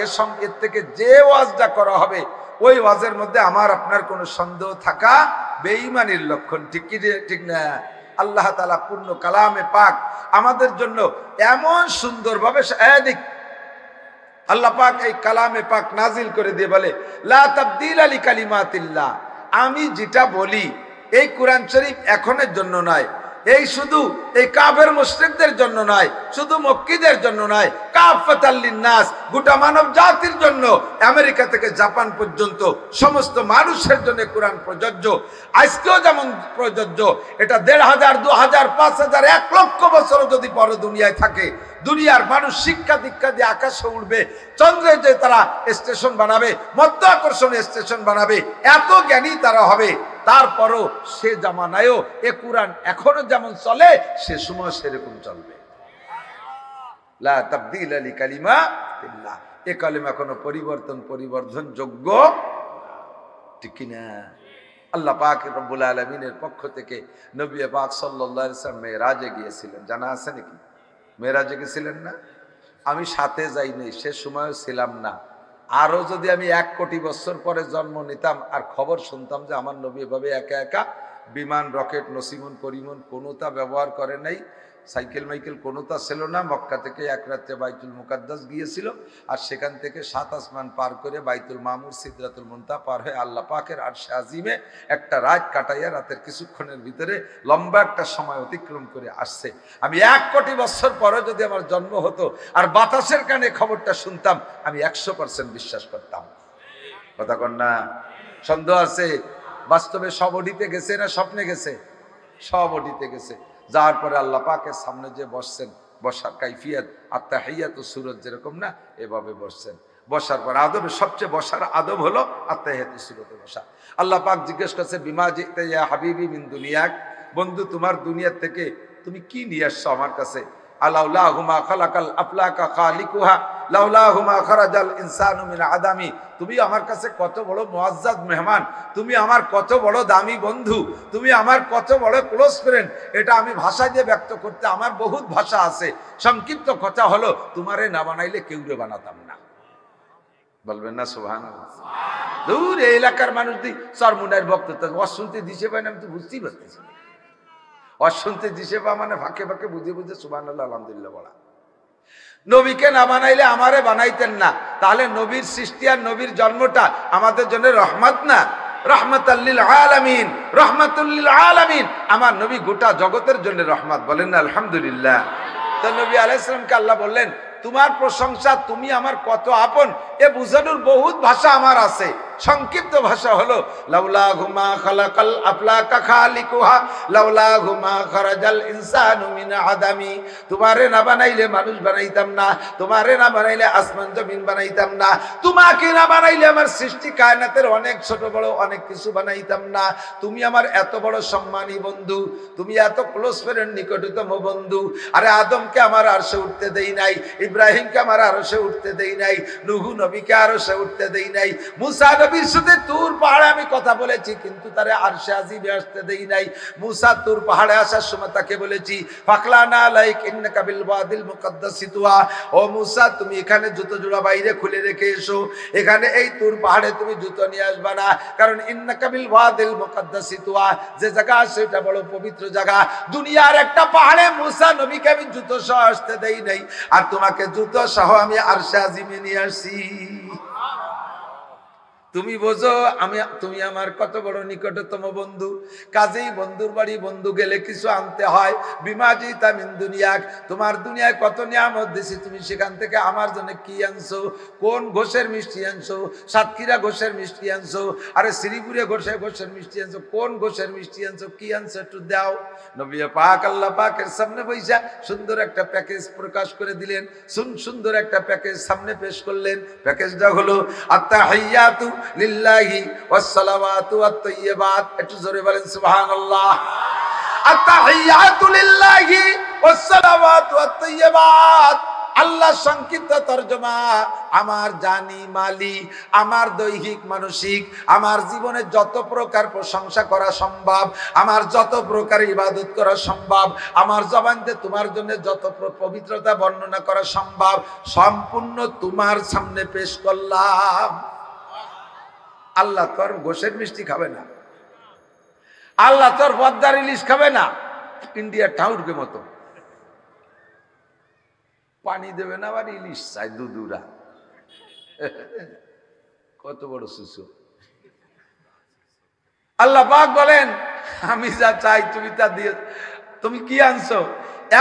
এর থেকে যে ওয়াজটা করা হবে ওই ওয়াজের মধ্যে আমার আপনার কোনো সন্দেহ থাকা বেঈমানির লক্ষণ। ঠিক কি ঠিক না? আল্লাহ তাআলা পূর্ণ কালামে পাক আমাদের জন্য এমন সুন্দরভাবে আল্লাহ পাক এই কালামে পাক নাজিল করে দিয়ে বলে, লা তাবদীলা লিকালিমাতিল্লাহ, আমি যেটা বলি এই কোরআন শরীফ এখনের জন্য নয়, এই শুধু এই কাফের মুশরিকদের জন্য নয়, শুধু মক্কিদের জন্য নয়, কাফাতাল লিন্নাস, গোটা মানব জাতির জন্য, আমেরিকা থেকে জাপান পর্যন্ত সমস্ত মানুষের জন্য কোরআন প্রযোজ্য। আজকেও যেমন প্রযোজ্য, এটা ১৫০০, ২০০০, ৫০০০, ১ লক্ষ বছর যদি পরে দুনিয়ায় থাকে, দুনিয়ার মানুষ শিক্ষা দীক্ষা দিয়ে আকাশে উঠবে, চন্দ্রে যে তারা স্টেশন বানাবে, মধ্যাকর্ষণ স্টেশন বানাবে, এত জ্ঞানী তারা হবে, তারপরও সে জামানায়ও এ কোরআন এখনো যেমন চলে সে সময় সেরকম চলবে। লা তাবদীলা লিকালিমাতিল্লাহ, এ কালিমা কোনো পরিবর্ধন যোগ্য, ঠিক কিনা? আল্লাহ পাক রব্বুল আলামিনের পক্ষ থেকে নবী পাক সাল্লাল্লাহু আলাইহি ওয়াসাল্লাম মেরাজে গিয়েছিলেন, জানা আছে নাকি? মেরাজে গেছিলেন না? আমি সাথে যাইনি, সে সময়ও ছিলাম না। আরো যদি আমি ১ কোটি বছর পরে জন্ম নিতাম আর খবর শুনতাম যে আমার নবী এভাবে একা একা বিমান, রকেট, নসিমন পরিমন কোনোটা ব্যবহার করে নাই, সাইকেল মাইকেল কোনোটা ছিল না, মক্কা থেকে এক রাত্রে বাইতুল মুকাদ্দাস গিয়েছিল, আর সেখান থেকে ৭ আসমান পার করে বাইতুল মামুর, সিদরাতুল মুনতাহা পার হয়ে আল্লাহ পাকের আরশে আজিমে একটা রাত কাটাইয়া রাতের কিছুক্ষণের ভিতরে লম্বা একটা সময় অতিক্রম করে আসছে। আমি ১ কোটি বছর পরে যদি আমার জন্ম হতো আর বাতাসের কানে খবরটা শুনতাম, আমি ১০০% বিশ্বাস করতাম। কথা কন না? সন্দেহ আছে? বাস্তবে সবডিতে গেছে না স্বপ্নে গেছে? সবডিতে গেছে। যার পরে আল্লাহ পাকের সামনে যে বসছেন, বসার কাইফিয়াত আত্তাহিয়াতু সূরত যেরকম না, এভাবে বসছেন। বসার পর আদবের সবচেয়ে বসার আদব হলো আত্তাহিয়াতু সূরতে বসা। আল্লাহ পাক জিজ্ঞেস করছে, বিমা জিতা ইয়া হাবিবি মিন দুনিয়াক, বন্ধু তোমার দুনিয়া থেকে তুমি কি নিয়ে আসছো আমার কাছে? আলাউলাহুমা খালাকাল আফলাকা খালিকুহা লাউলাহুমা খারাজাল ইনসানু মিন আদামি, তুমি আমার কাছে কত বড় মুআজ্জাজ মেহমান, তুমি আমার কত বড় দামি বন্ধু, তুমি আমার কত বড় ক্লোজ ফ্রেন্ড, এটা আমি ভাষা দিয়ে ব্যক্ত করতে আমার বহুত ভাষা আছে। সংক্ষিপ্ত কথা হলো, তোমারে না বানাইলে কেউরে বানাতাম না। বলবেন না সুবহানাল্লাহ? দূর এই এলাকার মানুষ দি সরমুনার বক্তব্য অশুনতে দিছে পাই না, আমি তো বুঝতেই পারতেছি। অশুনতে দিছে পা মানে ফাঁকে ফাঁকে বুঝে বুঝে সুবহানাল্লাহ আলহামদুলিল্লাহ বলা। নবীকে না বানাইলে আমারে বানাইতেন না, তাহলে নবীর সৃষ্টি আর নবীর জন্মটা আমাদের জন্য রহমত না? রহমাতাল লিল আলামিন, রহমাতুল লিল আলামিন, আমার নবী গোটা জগতের জন্য রহমত। বলেন না আলহামদুলিল্লাহ? তো নবী আলাইহিস সালামকে আল্লাহ বললেন, তোমার প্রশংসা, তুমি আমার কত আপন, এ বুঝানোর বহুত ভাষা আমার আছে। সংক্ষিপ্ত ভাষা হলো, লাউলাহুমা খালাকাল আফলাকা খালিকুহা লাউলাহুমা খারাজাল ইনসানু মিন আদামি, তোমারে না বানাইলে মানুষ বানাইতাম না, তোমারে না বানাইলে আসমান জমিন বানাইতাম না, তোমাকে না বানাইলে আমার সৃষ্টি কায়নাতের অনেক ছোট বড় অনেক কিছু বানাইতাম না। তুমি আমার এত বড় সম্মানী বন্ধু, তুমি এত ক্লোজ ফ্রেন্ড, নিকটতম বন্ধু। আরে আদমকে আমার আরশে উঠতে দেই নাই, ইব্রাহিমকে আমার আরশে উঠতে দেই নাই, নূহ নবীকে আরশে উঠতে দেই নাই, মুসা নবীর সাথে তুর পাহাড়ে আমি কথা বলেছি কিন্তু তারে আরশে আজিমে আসতে দেই নাই। মুসা তুর পাহাড়ে আসার সময় তাকে বলেছি, ফাকলানা লাইক ইন্নাকা বিল ওয়াদিল মুকাদ্দাসি তুয়া, ও মুসা তুমি এখানে জুতো জোড়া বাইরে খুলে রেখে এসো, এখানে এই তুর পাহাড়ে তুমি জুতো নিয়ে আসবা না, কারণ ইন্নাকা বিল ওয়াদিল মুকাদ্দাসি তুয়া, যে জায়গা সেটা বড় পবিত্র জায়গা। দুনিয়ার একটা পাহাড়ে মুসা নবীকে আমি জুতো সহ আসতে দেই নাই, আর তোমাকে জুতো সহ আমি আরশে আজিমে নিয়ে আসছি। তুমি বোঝো তুমি আমার কত বড় নিকটতম বন্ধু। কাজেই বন্ধুর বাড়ি বন্ধু গেলে কিছু আনতে হয়। বিমাজি তামিন দুনিয়াক, তোমার দুনিয়ায় কত নিয়ামত দিছি, তুমি সেখান থেকে আমার জন্য কি আনছো? কোন ঘোষের মিষ্টি আনছো? সাতক্ষীরা ঘোষের মিষ্টি আনছো? আরে শ্রীপুরে ঘোষের মিষ্টি আনছো? কোন ঘোষের মিষ্টি আনছো? কি আনছো একটু দাও। নবী পাক আল্লাহ পাকের সামনে বইসা সুন্দর একটা প্যাকেজ প্রকাশ করে দিলেন, সুন্দর একটা প্যাকেজ সামনে পেশ করলেন। প্যাকেজটা হলো আত্তাহিয়াতু লিল্লাহি ওয়াসসালাওয়াতু ওয়াত-তাইয়্যিবাত। একটু জোরে বলেন সুবহানাল্লাহ। আত্তাহিয়াতু লিল্লাহি ওয়াসসালাওয়াতু ওয়াত-তাইয়্যিবাত, আল্লাহ সংক্ষিপ্ত তর্জমা, আমার জানি মালি, আমার দৈহিক মানসিক, আমার জীবনে যত প্রকার প্রশংসা করা সম্ভব, আমার যত প্রকার ইবাদত করা সম্ভব, আমার জবানতে তোমার জন্য যত পবিত্রতা বর্ণনা করা সম্ভব, সম্পূর্ণ তোমার সামনে পেশ করলাম। আল্লাহ তোর গোশের মিষ্টি খাবে না, আল্লাহ তোর পদ্মার ইলিশ খাবে না, ইন্ডিয়ার ঠাউরকে মতো পানি দেবে না, আবার ইলিশ চাই দুদুরা। কত বড় শিশু। আল্লাহ পাক বলেন আমি যা চাই তুমি তা দিয়ে, তুমি কি আনছো?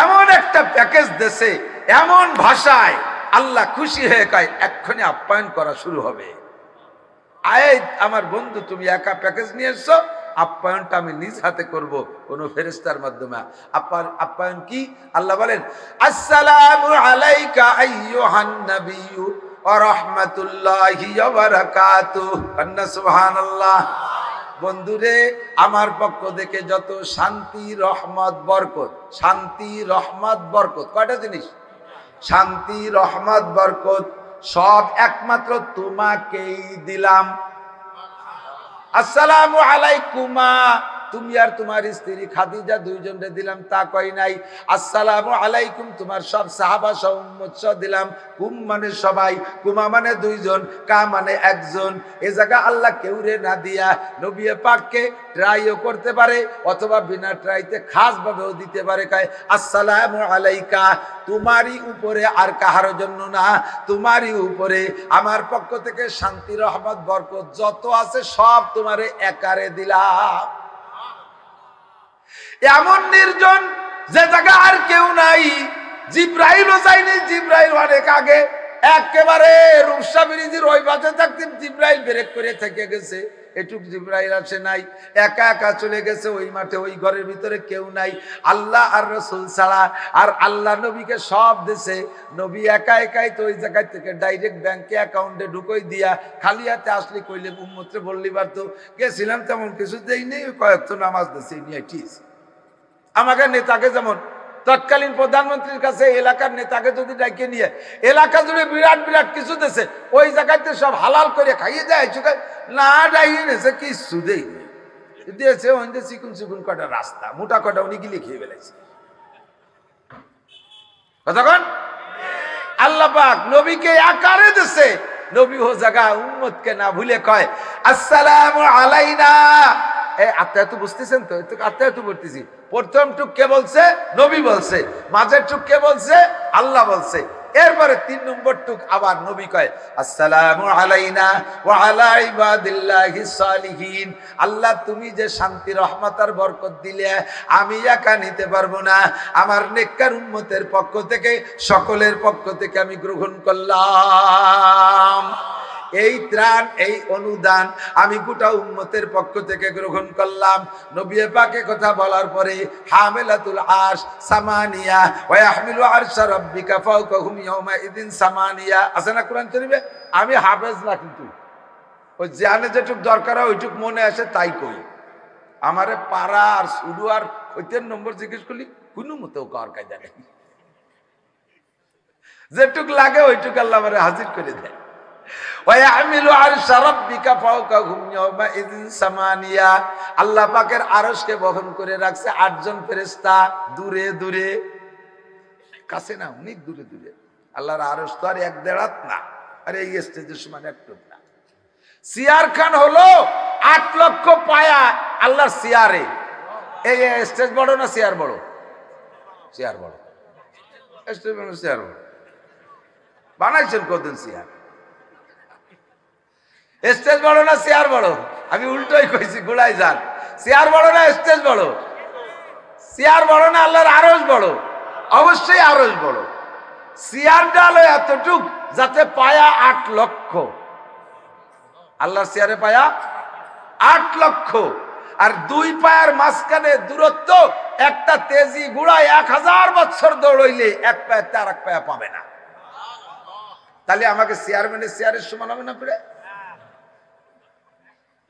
এমন একটা প্যাকেজ দেশে, এমন ভাষায় আল্লাহ খুশি হয়ে কয় এক্ষুনি আপ্যায়ন করা শুরু হবে। আয় আমার বন্ধু, তুমি একা প্যাকেজ নিয়ে এসছো, আপ্যায়নটা আমি নিজ হাতে করব, কোন ফেরেশতার মাধ্যমে। আপ্যায়ন কি? আল্লাহ বলেন আসসালামু আলাইকা আইয়ুহান নাবিয়্যু ওয়া রাহমাতুল্লাহি ওয়া বারাকাতুহু। কান্না সুবহানাল্লাহ। বন্ধুরে, আমার পক্ষ থেকে যত শান্তি রহমত বরকত, শান্তি রহমত বরকত, কয়টা জিনিস? শান্তি রহমত বরকত সব একমাত্র তোমাকেই দিলাম। আসসালামু আলাইকুমা, তুমি আর তোমার স্ত্রী খাদিজা দুইজনকে দিলাম তা কই নাই। আসসালামু আলাইকুম তোমার সব সাহাবা সহ উম্মত সহ দিলাম। কুম মানে সবাই, কুমা মানে দুইজন, কা মানে একজন। এ জায়গা আল্লাহ কেউরে না দিয়া নবী পাককে ট্রাইও করতে পারে, অথবা বিনা ট্রাইতে খাস ভাবেও দিতে পারে। কয় আসসালামু আলাইকা, তোমারই উপরে আর কাহার জন্য না, তোমারই উপরে আমার পক্ষ থেকে শান্তি রহমত বরকত যত আছে সব তোমারে একারে দিলাম। এমন নির্জন যে জায়গা আর কেউ নাই, জিব্রাইলও যায়নি, জিব্রাইল অনেক আগে একেবারে রূপসা ব্রিজের ওই পাশে থাকতে জিব্রাইল ব্রেক করে থেকে গেছে, এটুক জিব্রাইল আসে নাই, একা একা চলে গেছে ওই মাঠে, ওই ঘরের ভিতরে কেউ নাই, আল্লাহ আর রাসূল ছাড়া। আর আল্লাহ নবীকে সব দেশে, নবী একা একাই তো ওই জায়গা থেকে ডাইরেক্ট ব্যাংকে অ্যাকাউন্টে ঢুকই দিয়া খালি হাতে আসলে কইলে উম্মতে বললি পারতো। গেছিলাম তেমন কিছু দেই নেই, কয়েকটা নামাজ দিয়েছি নিয়ে ঠিক। আমাকে নেতাকে যেমন তৎকালীন প্রধানমন্ত্রীর কাছে এলাকার নেতাকে যদি ডাকে নিয়ে এলাকা জুড়ে বিরাট বিরাট কিছু দেশে, ওই জায়গাতে সব হালাল করে খাইয়ে দেয়, না ডাইয়ে নেছে কিছু দেই দিয়েছে, ওই চিকুন চিকুন কটা রাস্তা, মোটা কটা উনি গিলে খেয়ে ফেলেছে। কতক্ষণ আল্লাহ পাক নবীকে আকারে দিছে, নবী ও জায়গা উম্মতকে না ভুলে কয় আসসালামু আলাইনা। আত্মায়ত বুঝতেছেন তো? আত্মায়ত বলতেছি। প্রথম টুক কে বলছে? নবী বলছে। মাঝের টুক কে বলছে? আল্লাহ বলছে। এরপরে 3 নম্বর টুক আবার নবী কয় আসসালামু আলাইনা ওয়া আলা ইবাদিল্লাহিস সালিহিন। আল্লাহ তুমি যে শান্তি রহমত আর বরকত দিলে আমি একা নিতে পারবো না, আমার নেককার উম্মতের পক্ষ থেকে, সকলের পক্ষ থেকে আমি গ্রহণ করলাম। এই ত্রাণ, এই অনুদান আমি গোটা উম্মতের পক্ষ থেকে গ্রহণ করলাম। নবী পাকে কথা বলার পরে হামিলাতুল আরশ সামানিয়া ওয়া ইয়াহমিলু আরশা রাব্বিকা ফাওকাহুম ইয়াওমা ইদিন সামানিয়া। আছে না কোরআন শরীফে? আমি হাফেজ না, কিন্তু ওই জানে যেটুক দরকার হয় ওইটুক মনে আসে তাই কই। আমারে পারা আর শুরু আর ওইটার নম্বর জিজ্ঞেস করলি কোনো মতেও কার কায়দা নেই, যেটুক লাগে ওইটুক আল্লাহ আমারে হাজির করে দেয়। আল্লাহ পাকের আরশকে বহন করে রাখছে 8 জন ফেরেশতা, দূরে দূরে, কাছে না, অনেক দূরে দূরে। আল্লাহর আরশ তো আর 1-1.5 হাত না, আর এই স্টেজের সমান একটু না। সিয়ার খান হলো 8 লক্ষ পায়া আল্লাহর সিয়ারে। এই স্টেজ বড় না সিয়ার বড়? সিয়ার বড়। স্টেজ বড়, সিয়ার বড়। বানাইছেন কতদিন সিয়ার? স্টেজ বড় না চেয়ার বড়? আমি উল্টোই কইছি, গোড়ায় যান। চেয়ার বড় না স্টেজ বড়? চেয়ার বড় না আল্লাহর আরশ বড়? অবশ্যই আরশ বড়। চেয়ারটা হলো এতটুক যাতে পায়া 8 লক্ষ, আল্লাহর চেয়ারে পায়া 8 লক্ষ। আর 2 পায়ের মাঝখানে দূরত্ব, একটা তেজি ঘোড়ায় 1000 বছর দৌড়ইলে 1 পায়ে আর 1 পায়ে পাবে না। তাহলে আমাকে চেয়ারম্যানের চেয়ারের সমান হবে না? পড়ে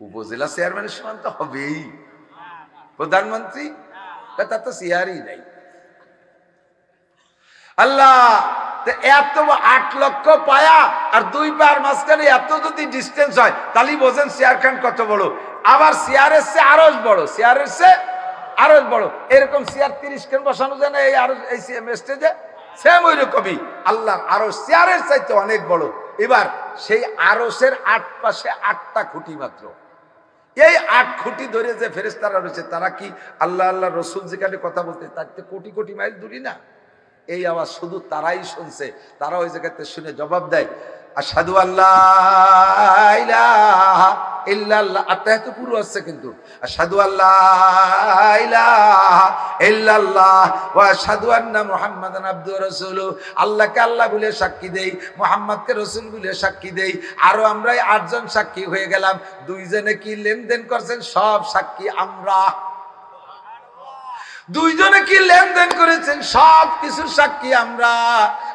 উপজেলা চেয়ারম্যানের সমান তো হবেই। প্রধানমন্ত্রী তার তো চেয়ারই নাই। আল্লাহ এত 8 লক্ষ পায়া আর 2 পায়ের মাঝখানে এত যদি ডিস্টেন্স হয় তাহলে বোঝেন চেয়ার খান কত বড়। আবার চেয়ারের চেয়ে আরো বড়, চেয়ারের চেয়ে আরো বড়। এরকম চেয়ার 30 খান বসানো যায় না এই আরো এই স্টেজে, সেম ওই রকমই আল্লাহ আরো চেয়ারের চাইতে অনেক বড়। এবার সেই আরশের 8 পাশে 8টা খুঁটি মাত্র। এই 8 খুঁটি ধরে যে ফেরেশতারা রয়েছে তারা কি আল্লাহ আল্লাহ রসুল যেখানে কথা বলতে তার থেকে কোটি কোটি মাইল দূরি না? এই আওয়াজ শুধু তারাই শুনছে। তারা ওই জায়গাতে শুনে জবাব দেয় আশহাদু আল্লাহ ইলাহা ইল্লাল্লাহ। আত্মায়াত পুরো আছে কিন্তু আশহাদু আল্লাহ ইলাহা ইল্লাল্লাহ ওয়া আশহাদু আন্না মুহাম্মাদান আবদুহু ওয়া রাসূলুহু। আল্লাহকে আল্লাহ বলে সাক্ষী দেই, মুহাম্মদকে রাসূল বলে সাক্ষী দেই। আরো আমরা 8 জন সাক্ষী হয়ে গেলাম। 2 জনে কি লেনদেন করছেন সব সাক্ষী আমরা। 2 জনে কি লেনদেন করেছেন সব কিছু সাক্ষী আমরা।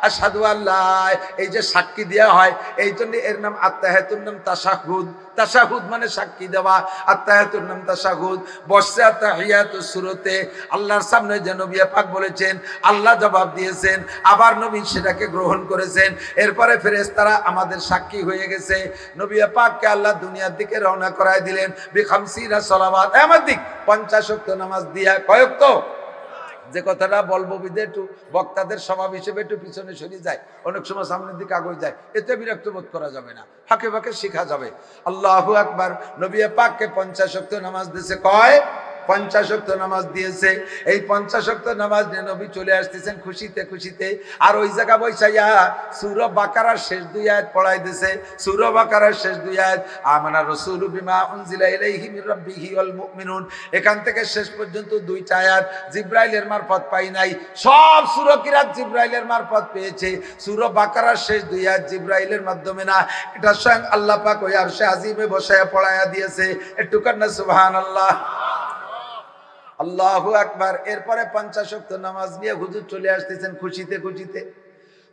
আশহাদু আল্লাহ এই যে সাক্ষী দেওয়া হয় এই জন্য এর নাম আত্তাহিয়াতুর নাম তাশাহুদ। তাশাহুদ মানে সাক্ষী দেওয়া, আত্তাহিয়াতুর নাম তাশাহুদ। বসছে আত্তাহিয়াতুস সূরাতে আল্লাহর সামনে যে নবী পাক বলেছেন, আল্লাহ জবাব দিয়েছেন, আবার নবী সেটাকে গ্রহণ করেছেন। এরপরে ফেরেশতারা আমাদের সাক্ষী হয়ে গেছে। নবী পাককে আল্লাহ দুনিয়ার দিকে রওনা করায় দিলেন বিখামসিনা সালাওয়াত, আমার দিক 50 ওয়াক্ত নামাজ দিয়া। কয় ওয়াক্ত? যে কথাটা বলবো বিদে একটু বক্তাদের স্বভাব হিসেবে একটু পিছনে সরে যায়, অনেক সময় সামনের দিকে আগে যায়, এতে বিরক্ত বোধ করা যাবে না, ফাঁকে ফাঁকে শেখা যাবে। আল্লাহু আকবার। নবী পাককে 50 ওয়াক্ত নামাজ দিয়েছে। কয়? 50 ওয়াক্ত নামাজ দিয়েছে। এই 50 ওয়াক্ত নামাজ নিয়ে নবী চলে আসতেছেন খুশিতে খুশিতে। আর ওই জায়গা বৈশাইয়া সূরা বাকারার শেষ 2 আয়াত পড়াই দিয়েছে। সূরা বাকারার শেষ 2 আয়াত আমানা রাসূলু বিমা উনজিলা ইলাইহি মির রাব্বিহি ওয়াল মুমিনুন, এখান থেকে শেষ পর্যন্ত 2টা আয়াত জিবরাইলের মারফত পাই নাই। সব সূরা কিরাত জিবরাইলের মারফত পেয়েছে। সূরা বাকারার শেষ 2 আয়াত জিবরাইলের মাধ্যমে না, এটা স্বয়ং আল্লাহ পাক ওই আরশে আজিমে বসায়া পড়ায়া দিয়েছে। একটু কান্না সুবহানাল্লাহ, আল্লাহু আকবার। এরপরে 50 ওয়াক্ত নামাজ নিয়ে হুজুর চলে আসতেছেন খুশিতে খুশিতে।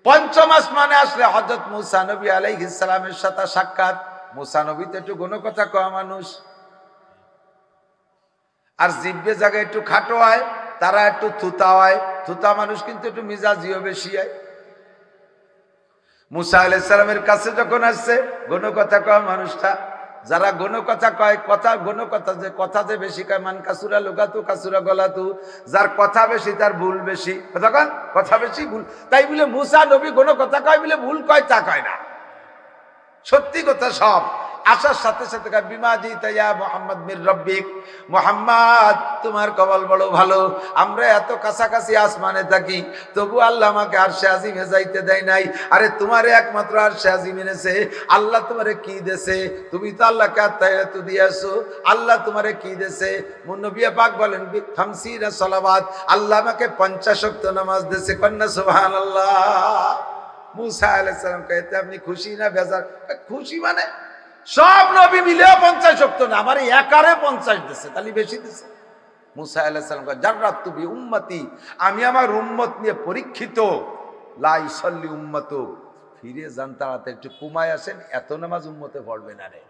পঞ্চম আসমানে আসলে হযরত মুসা নবী আলাইহিস সালামের সাথে সাক্ষাৎ। মুসা নবী তো একটু কোনো কথা কওয়া মানুষ, আর জিব্বে জায়গায় একটু খাটো হয়, তারা একটু থুতা হয়। থুতা মানুষ কিন্তু একটু মিজাজিও বেশি হয়। মুসা আলাইহিস সালামের কাছে যখন আসছে কোনো কথা কওয়া মানুষটা, যারা গণ কথা কয়, কথা গণ কথা যে কথা যে বেশি কয়, মান কাসুরা লোকাতু কাসুরা গলাতু, যার কথা বেশি তার ভুল বেশি। তখন কথা বেশি ভুল, তাই বলে মুসা নবী গণ কথা কয় বলে ভুল কয় তা কয় না, সত্যি কথা সব। আসার সাথে সাথে বিমা জিতা ইয়া মুহাম্মদ মির রব্বিক, মুহাম্মদ তোমার কপাল বড় ভালো, আমরা এত কাছাকাছি আসমানে থাকি তবু আল্লাহ আমাকে আরশে আজিমে যাইতে দেয় নাই। আরে তোমারে একমাত্র আরশে আজিম এনেছে, আল্লাহ তোমারে কি দেছে? তুমি তো আল্লাহকে আত্তাহিয়াত দিয়েছো, আল্লাহ তোমারে কি দেছে? নবী পাক বলেন খামসিনা সালাওয়াত, আল্লাহ আমাকে 50 ওয়াক্ত নামাজ দেছে। কন্না সুবহানাল্লাহ। মুসা আলাইহিস সালাম কইতে আপনি খুশি না বেজার? খুশি মানে সব নবী মিলেও 50 ওয়াক্ত না, আমার একারে 50 দিছে, তাহলে বেশি দিছে। মুসা আলাইহিস সালাম কয় জাররাতু বি উম্মতি, আমি আমার উম্মত নিয়ে পরীক্ষিত। লা ইসাল্লি উম্মতু, ফিরে যান তাড়াতাড়ি, একটু কুমায় আসেন, এত নামাজ উম্মতে পড়বে না রে।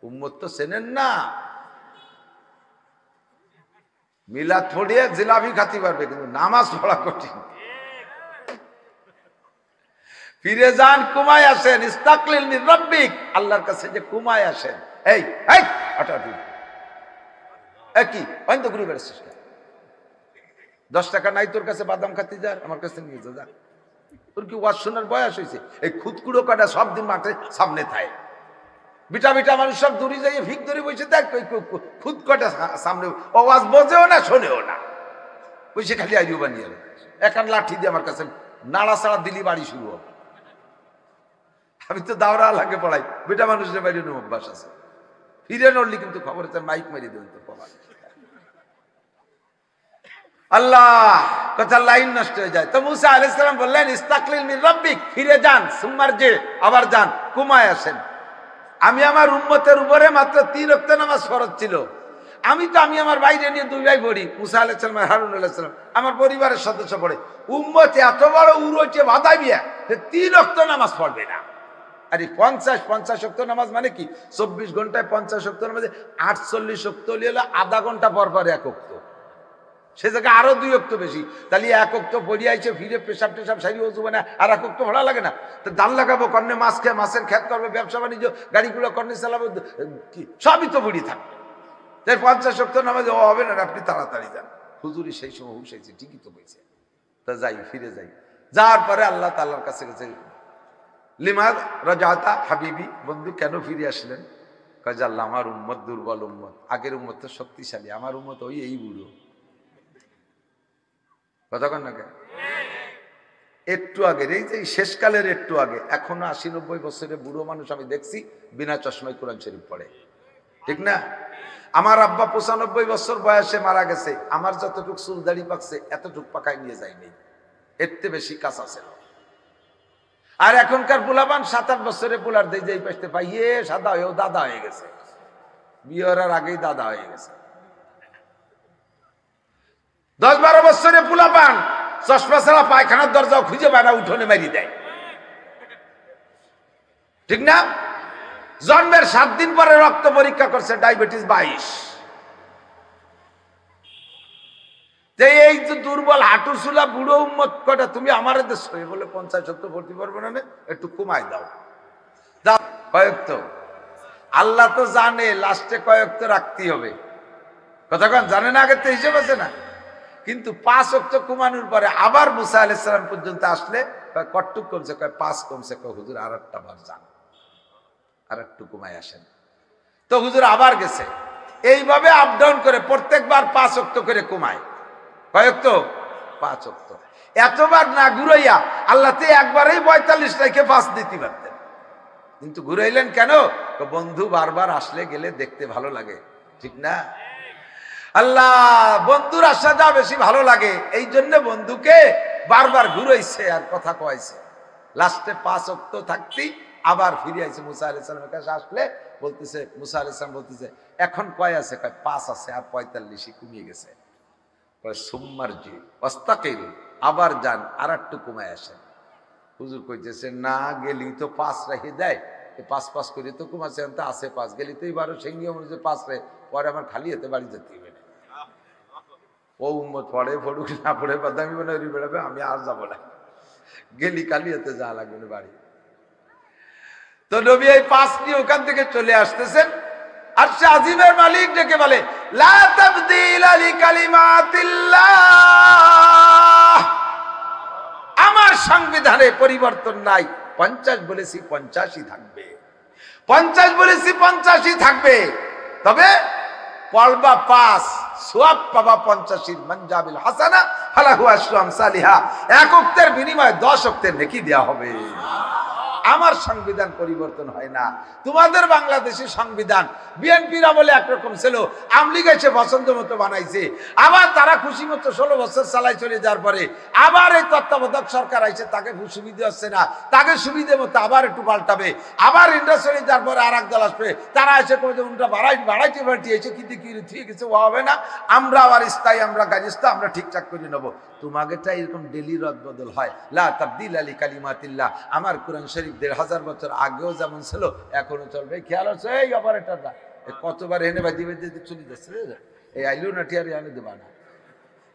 উম্মত তো চেনেন না, মিলাদ পড়িয়ে জিলাপি খাতে পারবে কিন্তু নামাজ পড়া কঠিন। ফিরে যান, কুমায় আসেন, ইস্তাকলিল মির রাব্বিক, আল্লাহর কাছে যে কুমায় আসেন। এই এই হঠাৎ কি অন্ত ঘুরে বেড়াচ্ছিস? 10 টাকা নাই তোর কাছে বাদাম খাতে যা, আমার কাছে নিয়ে যা। তোর কি ওয়াজ শোনার বয়স হয়েছে? এই খুদকুড়ো কাটা সব দিন মাঠে সামনে থাকে, বিটা বিটা মানুষ সব দূরে যাই ভিক ধরে বসে দেখ, খুদ কটা সামনে ওয়াজ বোঝেও না শোনেও না, বসে খালি আইডিও বানিয়ে একান লাঠি দিয়ে আমার কাছে নাড়া ছাড়া দিলি বাড়ি শুরু হবে। আমি তো দাওরা আল্লাহকে পড়াই, বেটা মানুষের বাইরে অভ্যাস আছে, ফিরে নড়লি কিন্তু খবর আছে মাইক মেরে দেবেন তো পাবা। আল্লাহ কথা লাইন নষ্ট হয়ে যায়। তো মুসা আলাইহিস সালাম বললেন ইস্তাকলিল মির রাব্বিক, ফিরে যান, সুম্মার যে আবার যান, কুমায় আসেন। আমি আমার উম্মতের উপরে মাত্র 3 ওয়াক্ত নামাজ ফরজ ছিল, আমি আমার বাইরে নিয়ে 2 ভাই পড়ি, মুসা আলাইহিস সালাম আর হারুন আলাইহিস সালাম, আমার পরিবারের সদস্য পড়ে। উম্মত এত বড় উড়োচে বাধা বিয়া 3 ওয়াক্ত নামাজ পড়বে না। আরে 50 ওয়াক্ত নামাজ মানে কি? 24 ঘন্টায় 50 ওয়াক্ত নামাজে 48 ওয়াক্ত হলে আধা ঘন্টা পর পর 1 ওয়াক্ত। সে জায়গায় আরো 2 ওয়াক্ত বেশি, তাহলে 1 ওয়াক্ত পড়িয়ে আইছে, ফিরে পেশাব টেশাব সারি ওযু বানা আর 1 ওয়াক্ত ভাড়া লাগে না? তো ধান লাগাবো কর্নে, মাছ খেয়ে মাছের খেত করবে, ব্যবসা বাণিজ্য গাড়িগুলো কর্নে চালাবো, সবই তো বুড়ি থাকবে। তাই 50 ওয়াক্ত নামাজ হবে না, আপনি তাড়াতাড়ি যান। হুজুরি সেই সময় হুশ হয়েছে, ঠিকই তো বলছে। তা যাই, ফিরে যাই। যাওয়ার পরে আল্লাহ তাআলার কাছে গেছে, লিমা রাজাতা হাবিবি, বন্ধু কেন ফিরে আসলেন? কয় যে আল্লাহ, আমার উম্মত দুর্বল উম্মত, আগের উম্মত তো শক্তিশালী, আমার উম্মত ওই এই বুড়ো। কথা কন না কেন? একটু আগে, এই যে শেষকালের একটু আগে, এখনো 80-90 বছরের বুড়ো মানুষ আমি দেখছি বিনা চশমায় কোরআন শরীফ পড়ে, ঠিক না? আমার আব্বা 95 বছর বয়সে মারা গেছে, আমার যতটুক চুল দাড়ি পাকছে এতটুক পাকায় নিয়ে যায়নি, এর চেয়ে বেশি কাঁচা ছিল। আর এখনকার পোলাপান 7-8 বছরের পোলার দিয়ে যেই পাশতে পাইয়ে সাদা হয়েও দাদা হয়ে গেছে, বিয়ের আগেই দাদা হয়ে গেছে। 10-12 বছরের পোলাপান চশমা ছাড়া পায়খানার দরজাও খুঁজে পায় না, উঠোনে মারি দেয়, ঠিক না? জন্মের 7 দিন পরে রক্ত পরীক্ষা করছে, ডায়াবেটিস 22। যে এই যে দুর্বল হাঁটু চুলা বুড়ো উম্মত কটা, তুমি আমার দেশ বলে 50-70 ভর্তি পারবো না, একটু কমাই দাও। কয়েক তো আল্লাহ তো জানে লাস্টে কয়েক তো রাখতেই হবে, কথা কন জানে না? আগের তো হিসেব আছে না? কিন্তু 5 ওয়াক্ত কমানোর পরে আবার মুসা আলাইহিস সালাম পর্যন্ত আসলে কটটুক কমছে, 5 কমছে, হুজুর আর একটা বার যান, আর একটু কমাই আসেন। তো হুজুর আবার গেছে, এইভাবে আপ ডাউন করে প্রত্যেকবার 5 ওয়াক্ত করে কমায়। কয়েক তো 5 ওয়াক্ত, এতবার না ঘুরাইয়া আল্লাহ তো একবারেই 45 রেখে 5 দিতে পারতেন, কিন্তু ঘুরাইলেন কেন? বন্ধু বারবার আসলে গেলে দেখতে ভালো লাগে, ঠিক না? আল্লাহ বন্ধুর আসা যা বেশি ভালো লাগে, এই জন্য বন্ধুকে বারবার ঘুরাইছে আর কথা কয়েছে। লাস্টে 5 ওয়াক্ত থাকতেই আবার ফিরে আইছে মুসা আলাইহিস সালামের কাছে। আসলে বলতেছে, মুসা আলাইহিস সালাম বলতেছে, এখন কয় আছে? কয় 5 আছে, আর 45 কমিয়ে গেছে। কয় সুম্মারজি ওয়াস্তাকিল, আবার যান, আর একটু কমায় আসেন। হুজুর কইতেছে, না গেলি তো 5 রেখে দেয়, 5 করে তো কমাচ্ছে, তো আছে 5, গেলি তো এবারও সেই নিয়ম অনুযায়ী 5 রে, পরে আমার খালি হাতে বাড়ি যেতে হবে না। ও উম্মত পড়ে পড়ুক, না পড়ে বাদামি মনে বেড়াবে, আমি আর যাবো না, গেলি খালি হাতে যাওয়া লাগবে না বাড়ি। তো নবী এই 5 নিয়ে ওখান থেকে চলে আসতেছেন, আর সে আজিমের মালিক ডেকে বলে, লা তাবদীলা লিকালিমাতিল্লাহ, আমার সংবিধানে পরিবর্তন নাই। 50 বলেছি 50ই থাকবে, 50 বলেছি 50ই থাকবে, তবে পড়বা 5, সওয়াব পাবা 50, মনজাবিল হাসানা ফালাহু আশরু আমসালিহা, 1 ওয়াক্তের বিনিময়ে 10 ওয়াক্তের নেকি দেয়া হবে। আমার সংবিধান পরিবর্তন হয় না। তোমাদের বাংলাদেশের সংবিধান বিএনপির আমলে একরকম ছিল, আওয়ামী লীগ এসে পছন্দ মতো বানাইছে, আবার তারা খুশি মতো 16 বছর চালাই চলে যাওয়ার পরে আবার এই তত্ত্বাবধায়ক সরকার আইছে, তাকে সুবিধা হচ্ছে না, তাকে সুবিধে মতো আবার একটু পাল্টাবে, আবার ইন্ডাস্ট্রি যাওয়ার পরে আর এক দল আসবে, তারা এসে কবে উনটা বাড়াইতে পাঠিয়েছে, কিন্তু কি ঠিক কিছু হবে না, আমরা আবার স্থায়ী, আমরা গাজিস্তা, আমরা ঠিকঠাক করে নেবো। তোমাদেরটা এরকম ডেলি রদ বদল হয়। লা তাবদীলা লিকালিমাতিল্লাহ, আমার কোরআন শরীফ 1500 বছর আগেও যেমন ছিল এখনো চলবে। খেয়াল আছে এই অপারেটররা কতবার এনে বাজি বাজি চলে যাচ্ছে, এই আইলো না টিয়ারি আনে দেবা না,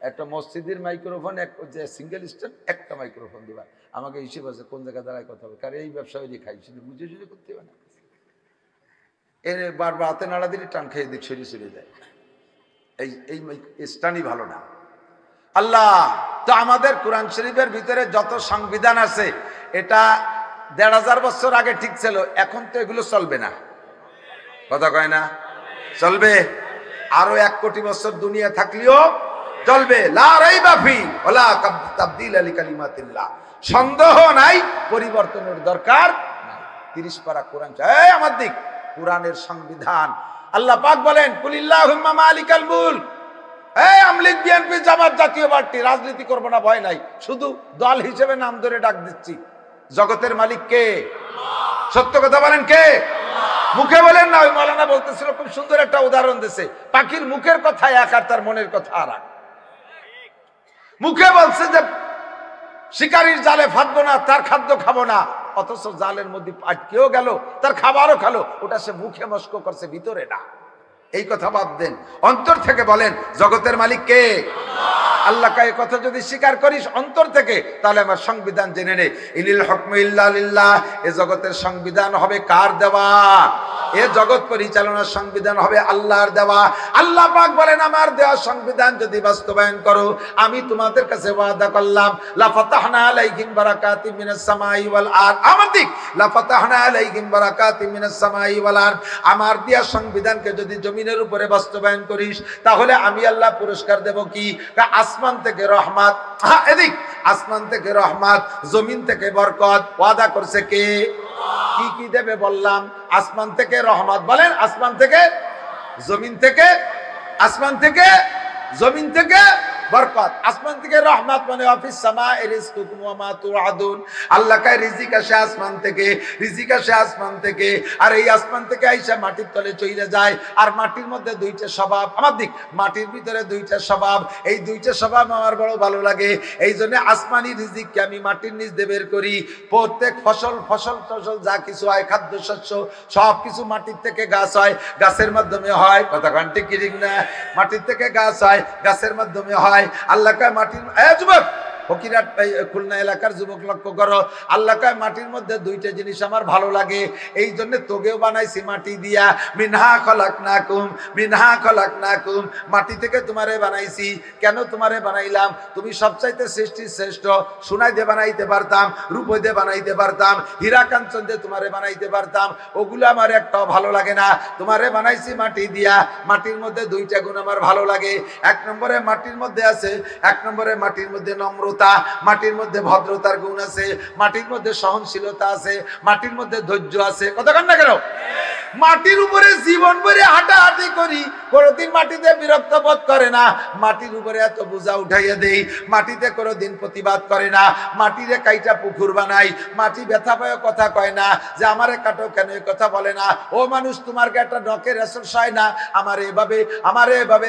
একটা মসজিদের মাইক্রোফোন, এক যে সিঙ্গেল স্ট্যান্ড, একটা মাইক্রোফোন দেবা, আমাকে হিসেব আছে কোন জায়গায় দাঁড়ায় কথা হবে, কারণ এই ব্যবসা ওই খাইছি বুঝে সুঝে করতে হবে না, এর বারবার হাতে নাড়া দিলে টান খেয়ে দিক সরিয়ে সরে যায়, এই স্ট্যান্ডই ভালো না। আল্লাহ তো আমাদের কোরআন শরীফের ভিতরে যত সংবিধান আছে, এটা 1500 বছর আগে ঠিক ছিল, এখন তো এগুলো চলবে না, কথা কয় না? চলবে, আরো 1 কোটি বছর দুনিয়া থাকলেও চলবে। লা রাইবা ফি ওয়ালা তাবদীলা লিকালিমাতিল্লাহ, সন্দেহ নাই, পরিবর্তনের দরকার নাই। 30 পারা কোরআন, এই আমার দিক কোরআনের সংবিধান। আল্লাহ পাক বলেন, কুলিল্লাহুম্মা মালিকাল মুলক, এই আমলিক বিএনপি জামাত জাতীয় পার্টি রাজনীতি করবো না, ভয় নাই, শুধু দল হিসেবে নাম ধরে ডাক দিচ্ছি। জগতের মালিক কে? সত্য কথা বলেন কে? মুখে বলেন না। ওই মৌলানা বলতেছিল, খুব সুন্দর একটা উদাহরণ দিছে, পাখির মুখের কথা এক আর তার মনের কথা আর এক। মুখে বলছে যে শিকারীর জালে ফাঁদবো না, তার খাদ্য খাবো না, অথচ জালের মধ্যে আটকেও গেল, তার খাবারও খালো, ওটা সে মুখে মস্ক করছে, ভিতরে না। এই কথা বাদ দেন, অন্তর থেকে বলেন জগতের মালিক কে? আল্লাহকে এই কথা যদি স্বীকার করিস অন্তর থেকে, তাহলে আমার সংবিধান জেনে নে, ইনিল হুকমু ইল্লা লিল্লাহ, এ জগতের সংবিধান হবে কার দেওয়া? এ জগৎ পরিচালনার সংবিধান হবে আল্লাহর দেওয়া। আল্লাহ পাক বলেন, আমার দেওয়া সংবিধান যদি বাস্তবায়ন করো, আমি তোমাদের কাছে ওয়াদা করলাম, লা ফাতাহনা আলাইহিম বারাকাতিম মিনাস সামাই ওয়াল আরদ, আমাদিক লা ফাতাহনা আলাইহিম বারাকাতিম মিনাস সামাই ওয়াল আরদ, আমার দেওয়া সংবিধানকে যদি জমিনের উপরে বাস্তবায়ন করিস, তাহলে আমি আল্লাহ পুরস্কার দেব কি? আসমান থেকে রহমত, এদিক আসমান থেকে রহমত, জমিন থেকে বরকত। ওয়াদা করছে কে? কি কি দেবে বললাম? আসমান থেকে রহমত, বলেন আসমান থেকে, জমিন থেকে, আসমান থেকে, জমিন থেকে বরকত। আসমান থেকে রহমত মানে অফিস সামা রিজকুকুম ওয়া মা তুআদুন, আল্লাহ কায় রিজিক আসে আসমান থেকে, রিজিক আসে আসমান থেকে, আর এই আসমান থেকে আইসা মাটির তলে চলে যায়। আর মাটির মধ্যে দুইটা স্বভাব, আমার দিক মাটির ভিতরে দুইটা স্বভাব, এই দুইটা স্বভাব আমার বড় ভালো লাগে। এই জন্য আসমানি রিজিককে আমি মাটির নিচ দিয়ে বের করি। প্রত্যেক ফসল যা কিছু হয়, খাদ্য শস্য সব কিছু মাটির থেকে গাছ হয়, গাছের মাধ্যমে হয়। কথা কান ঠিক কি ঠিক না? মাটির থেকে গাছ হয়, গাছের মাধ্যমে হয়। আল্লাহ কয় মাটির, যুবক ফকিরহাট খুলনা এলাকার যুবক লক্ষ্য করো, আল্লাহ কয় মাটির মধ্যে দুইটা জিনিস আমার ভালো লাগে, এই জন্য তোকেও বানাইছি মাটি দিয়া। মিনহা খলাকনাকুম, মিনহা খলাকনাকুম, মাটি থেকে তোমারে বানাইছি। কেন তোমারে বানাইলাম? তুমি সবচাইতে সৃষ্টির শ্রেষ্ঠ। সোনাই দিয়ে বানাইতে পারতাম, রূপো দিয়ে বানাইতে পারতাম, হীরা কাঞ্চন দিয়ে তোমারে বানাইতে পারতাম, ওগুলো আমার একটাও ভালো লাগে না। তোমারে বানাইছি মাটি দিয়া। মাটির মধ্যে দুইটা গুণ আমার ভালো লাগে। এক নম্বরে মাটির মধ্যে আছে, এক নম্বরে মাটির মধ্যে নম্রতা, মাটির মধ্যে ভদ্রতার গুণ আছে, মাটির মধ্যে সহনশীলতা আছে, মাটির মধ্যে ধৈর্য আছে। কথা কান না কেন? মাটির উপরে জীবন ভরে হাঁটাহাঁটি করি, কোনোদিন মাটিতে বিরক্ত বোধ করে না। মাটির উপরে এত বোঝা উঠাইয়া দেই, মাটিতে কোনোদিন প্রতিবাদ করে না। মাটিরে কাইটা পুকুর বানাই, মাটি ব্যথা পায় কথা কয় না যে আমারে কাটো কেন, এই কথা বলে না। ও মানুষ, তোমার একটা নখের রেশন হয় না, আমারে এভাবে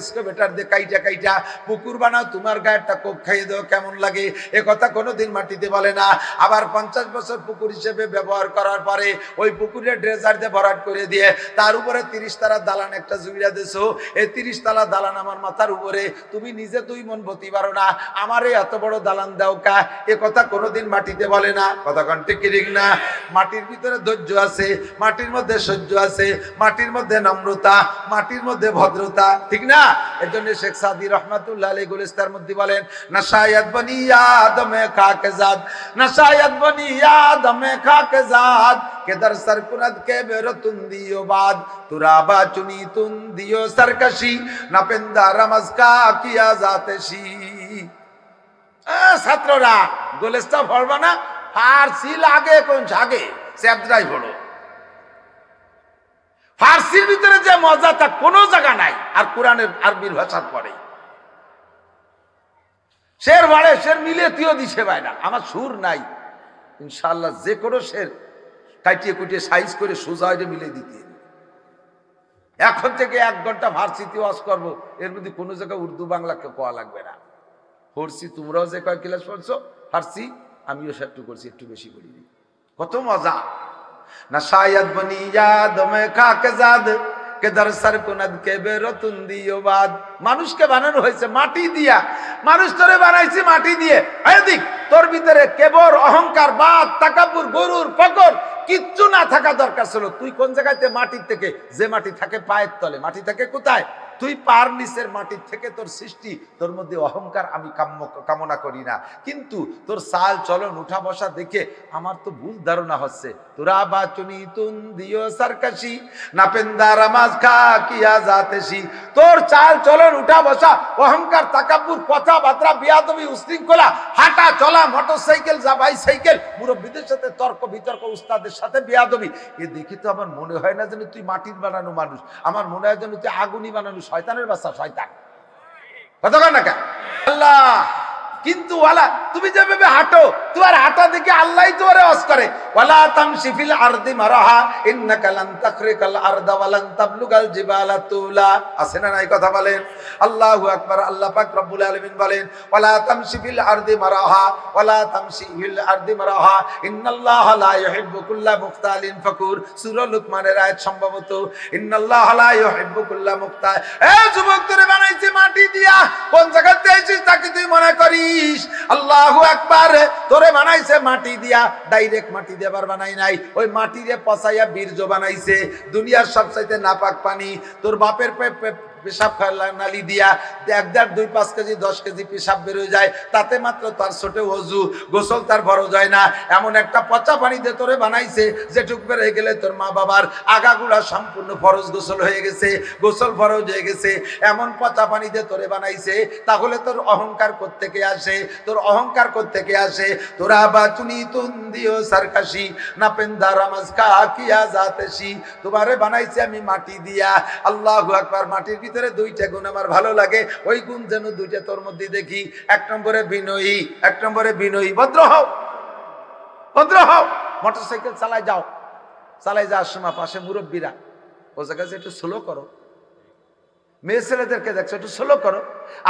স্কোভেটার দিয়ে কাইটা কাইটা পুকুর বানাও, তোমার গায়ে একটা কোপ খাইয়ে দেও, কেমন লাগে, এ কথা কোনোদিন মাটিতে বলে না। আবার 50 বছর পুকুর হিসেবে ব্যবহার করার পরে ওই পুকুরে ড্রেজার দিয়ে ভরাট করে দিয়ে তার উপরে 30 তালা দালান একটা জুইরা দিছো, এই 30 তালা দালান আমার মাথার উপরে, তুমি নিজে 2 মন বতি পারো না, আমারে এত বড় দালান দাও কা, এ কথা কোনোদিন মাটিতে বলে না। কথা কোন ঠিক ঠিক না? মাটির ভিতরে ধৈর্য আছে, মাটির মধ্যে সহ্য আছে, মাটির মধ্যে নম্রতা, মাটির মধ্যে ভদ্রতা, ঠিক না? এর জন্য শেখ সাদি রহমাতুল্লাহ আলাইহি গুলিস্তার মধ্যে বলেন, নশায়াত বনি আদমে খাকে জাদ, নশায়াত বনি আদমে খাকে জাদ, কেদার সরকুনাত কে বেরতুন দিও বাদ, তুরাবা চুনি তুন দিও সরকশি, নাপেন্দা রমজ কা কিয়া জাতেশি। ছাত্ররা গোলেস্তা পড়বা না, ফার্সি লাগে কোন ঝাগে চ্যাপদ্রাই পড়ো। ফার্সির ভিতরে যে মজা তা কোনো জায়গা নাই, আর কোরআনের আরবির ভাষা পড়ে শের বাড়ে, শের মিলে তুইও দিছে ভাই না, আমার সুর নাই, ইনশাআল্লাহ যে কোনো শের কাটিয়ে কুটিয়ে সাইজ করে সোজা হয়ে মিলে দিতে। এখন থেকে 1 ঘন্টা ফার্সিতে ওয়াজ করবো, এর মধ্যে কোনো জায়গায় উর্দু বাংলাকে কোয়া লাগবে না। পড়ছি, তোমরাও যে কয় ক্লাস পড়ছো ফার্সি, আমিও সেটু করছি, একটু বেশি করিনি। কত মজা। না শায়দ বনি ইয়াদ মে খাকে জাদ, কেদার সরকুনাত কে বেরতুন দিও বাদ। মানুষকে বানানো হয়েছে মাটি দিয়া, মানুষ তোরে বানাইছে মাটি দিয়ে। এদিক তোর ভিতরে কেবর, অহংকার, বাদ, তাকাব্বুর, গরুর, ফকর কিচ্ছু না থাকা দরকার ছিল। তুই কোন জায়গাতে মাটির থেকে, যে মাটি থাকে পায়ের তলে, মাটি থাকে কোথায়? তুই পার নিচের মাটির থেকে তোর সৃষ্টি, তোর মধ্যে অহংকার আমি কামনা করি না, কিন্তু তোর চাল চলন উঠা বসা দেখে আমার তো ভুল ধারণা হচ্ছে। তোরা বাচুনি তুন দিও সরকাশি, নাপেন্দা রামাজ খা কিয়া জাতেশি। তোর চাল চলন উঠা বসা, অহংকার, তাকাব্বুর, কথাবার্তা, বিয়াদবি, উশৃঙ্খলা, হাঁটা চলা, মোটরসাইকেল, যা বাইসাইকেল, মুরব্বিদের সাথে তর্ক বিতর্ক, উস্তাদের সাথে বিয়াদবি, এ দেখে তো আমার মনে হয় না যেন তুই মাটির বানানো মানুষ, আমার মনে হয় যেন তুই আগুনি বানানো শয়তানের বাচ্চা, শয়তান। কথা কর না কেন? আল্লাহ কিন্তু ওয়ালা তুমি যেভাবে হাঁটো, তোমার হাঁটা দেখে আল্লাহ তোমারে ওয়াজ করে, ওয়ালা তামশি ফিল আরদি মারাহা ইন্নাকা লান তাখরিকাল আরদা ওয়া লান তাবলুগাল জিবালা তুলা। আছে না নাই কথা বলেন? আল্লাহু আকবার। আল্লাহ পাক রব্বুল আলামিন বলেন ওয়ালা তামশি ফিল আরদি মারাহা ওয়ালা তামশি ফিল আরদি মারাহা ইন্নাল্লাহা লা ইউহিব্বু কুল্লা মুখতালিন ফাকুর। সূরা লুকমানের আয়াত সম্ভবত। ইন্নাল্লাহা লা ইউহিব্বু কুল্লা মুখতাল। এ যুবক, তোরে বানাইছে মাটি দিয়া, কোন জায়গাতে আইছিস তাকে তুই মনে করিস? আল্লাহু আকবার। তোরে বানাইছে মাটি দিয়া, ডাইরেক্ট মাটি দিয়ে আবার বানাই নাই, ওই মাটি দিয়ে পচাইয়া বীর্য বানাইছে। দুনিয়ার সবচাইতে নাপাক পানি তোর বাপের পেশাব নালি দিয়া 1.5-2-5 কেজি 10 কেজি পেশাব বেরোয় যায়, তাতে মাত্র তার ছোটে অজু গোসল তার বড় যায় না। এমন একটা পচা পানি দিয়ে তোরে বানাইছে যেটুক বেড়ে গেলে তোর মা বাবার আগাগুলা সম্পূর্ণ ফরজ গোসল হয়ে গেছে, গোসল ফরজ হয়ে গেছে। এমন পচা পানি দিয়ে তোরে বানাইছে, তাহলে তোর অহংকার কোত্থেকে আসে? তোর অহংকার কোত্থেকে আসে? তোরা বাচুনি তুন্দিও সারকাশি না পেন্দা রামাজ কা কিয়া জাতেশি। তোমারে বানাইছে আমি মাটি দিয়া। আল্লাহু আকবার। মাটির ভিতরে দুইটা গুণ আমার ভালো লাগে, ওই গুণ যেন দুইটা তোর মধ্যে দেখি। 1 নম্বরে বিনয়ী, 1 নম্বরে বিনয়ী। ভদ্র হও, ভদ্র হও। মোটরসাইকেল চালাই যাও, চালাই যাওয়ার সময় পাশে মুরব্বীরা, ও জায়গায় একটু স্লো করো। মেয়ে ছেলেদেরকে দেখছো একটু স্লো করো,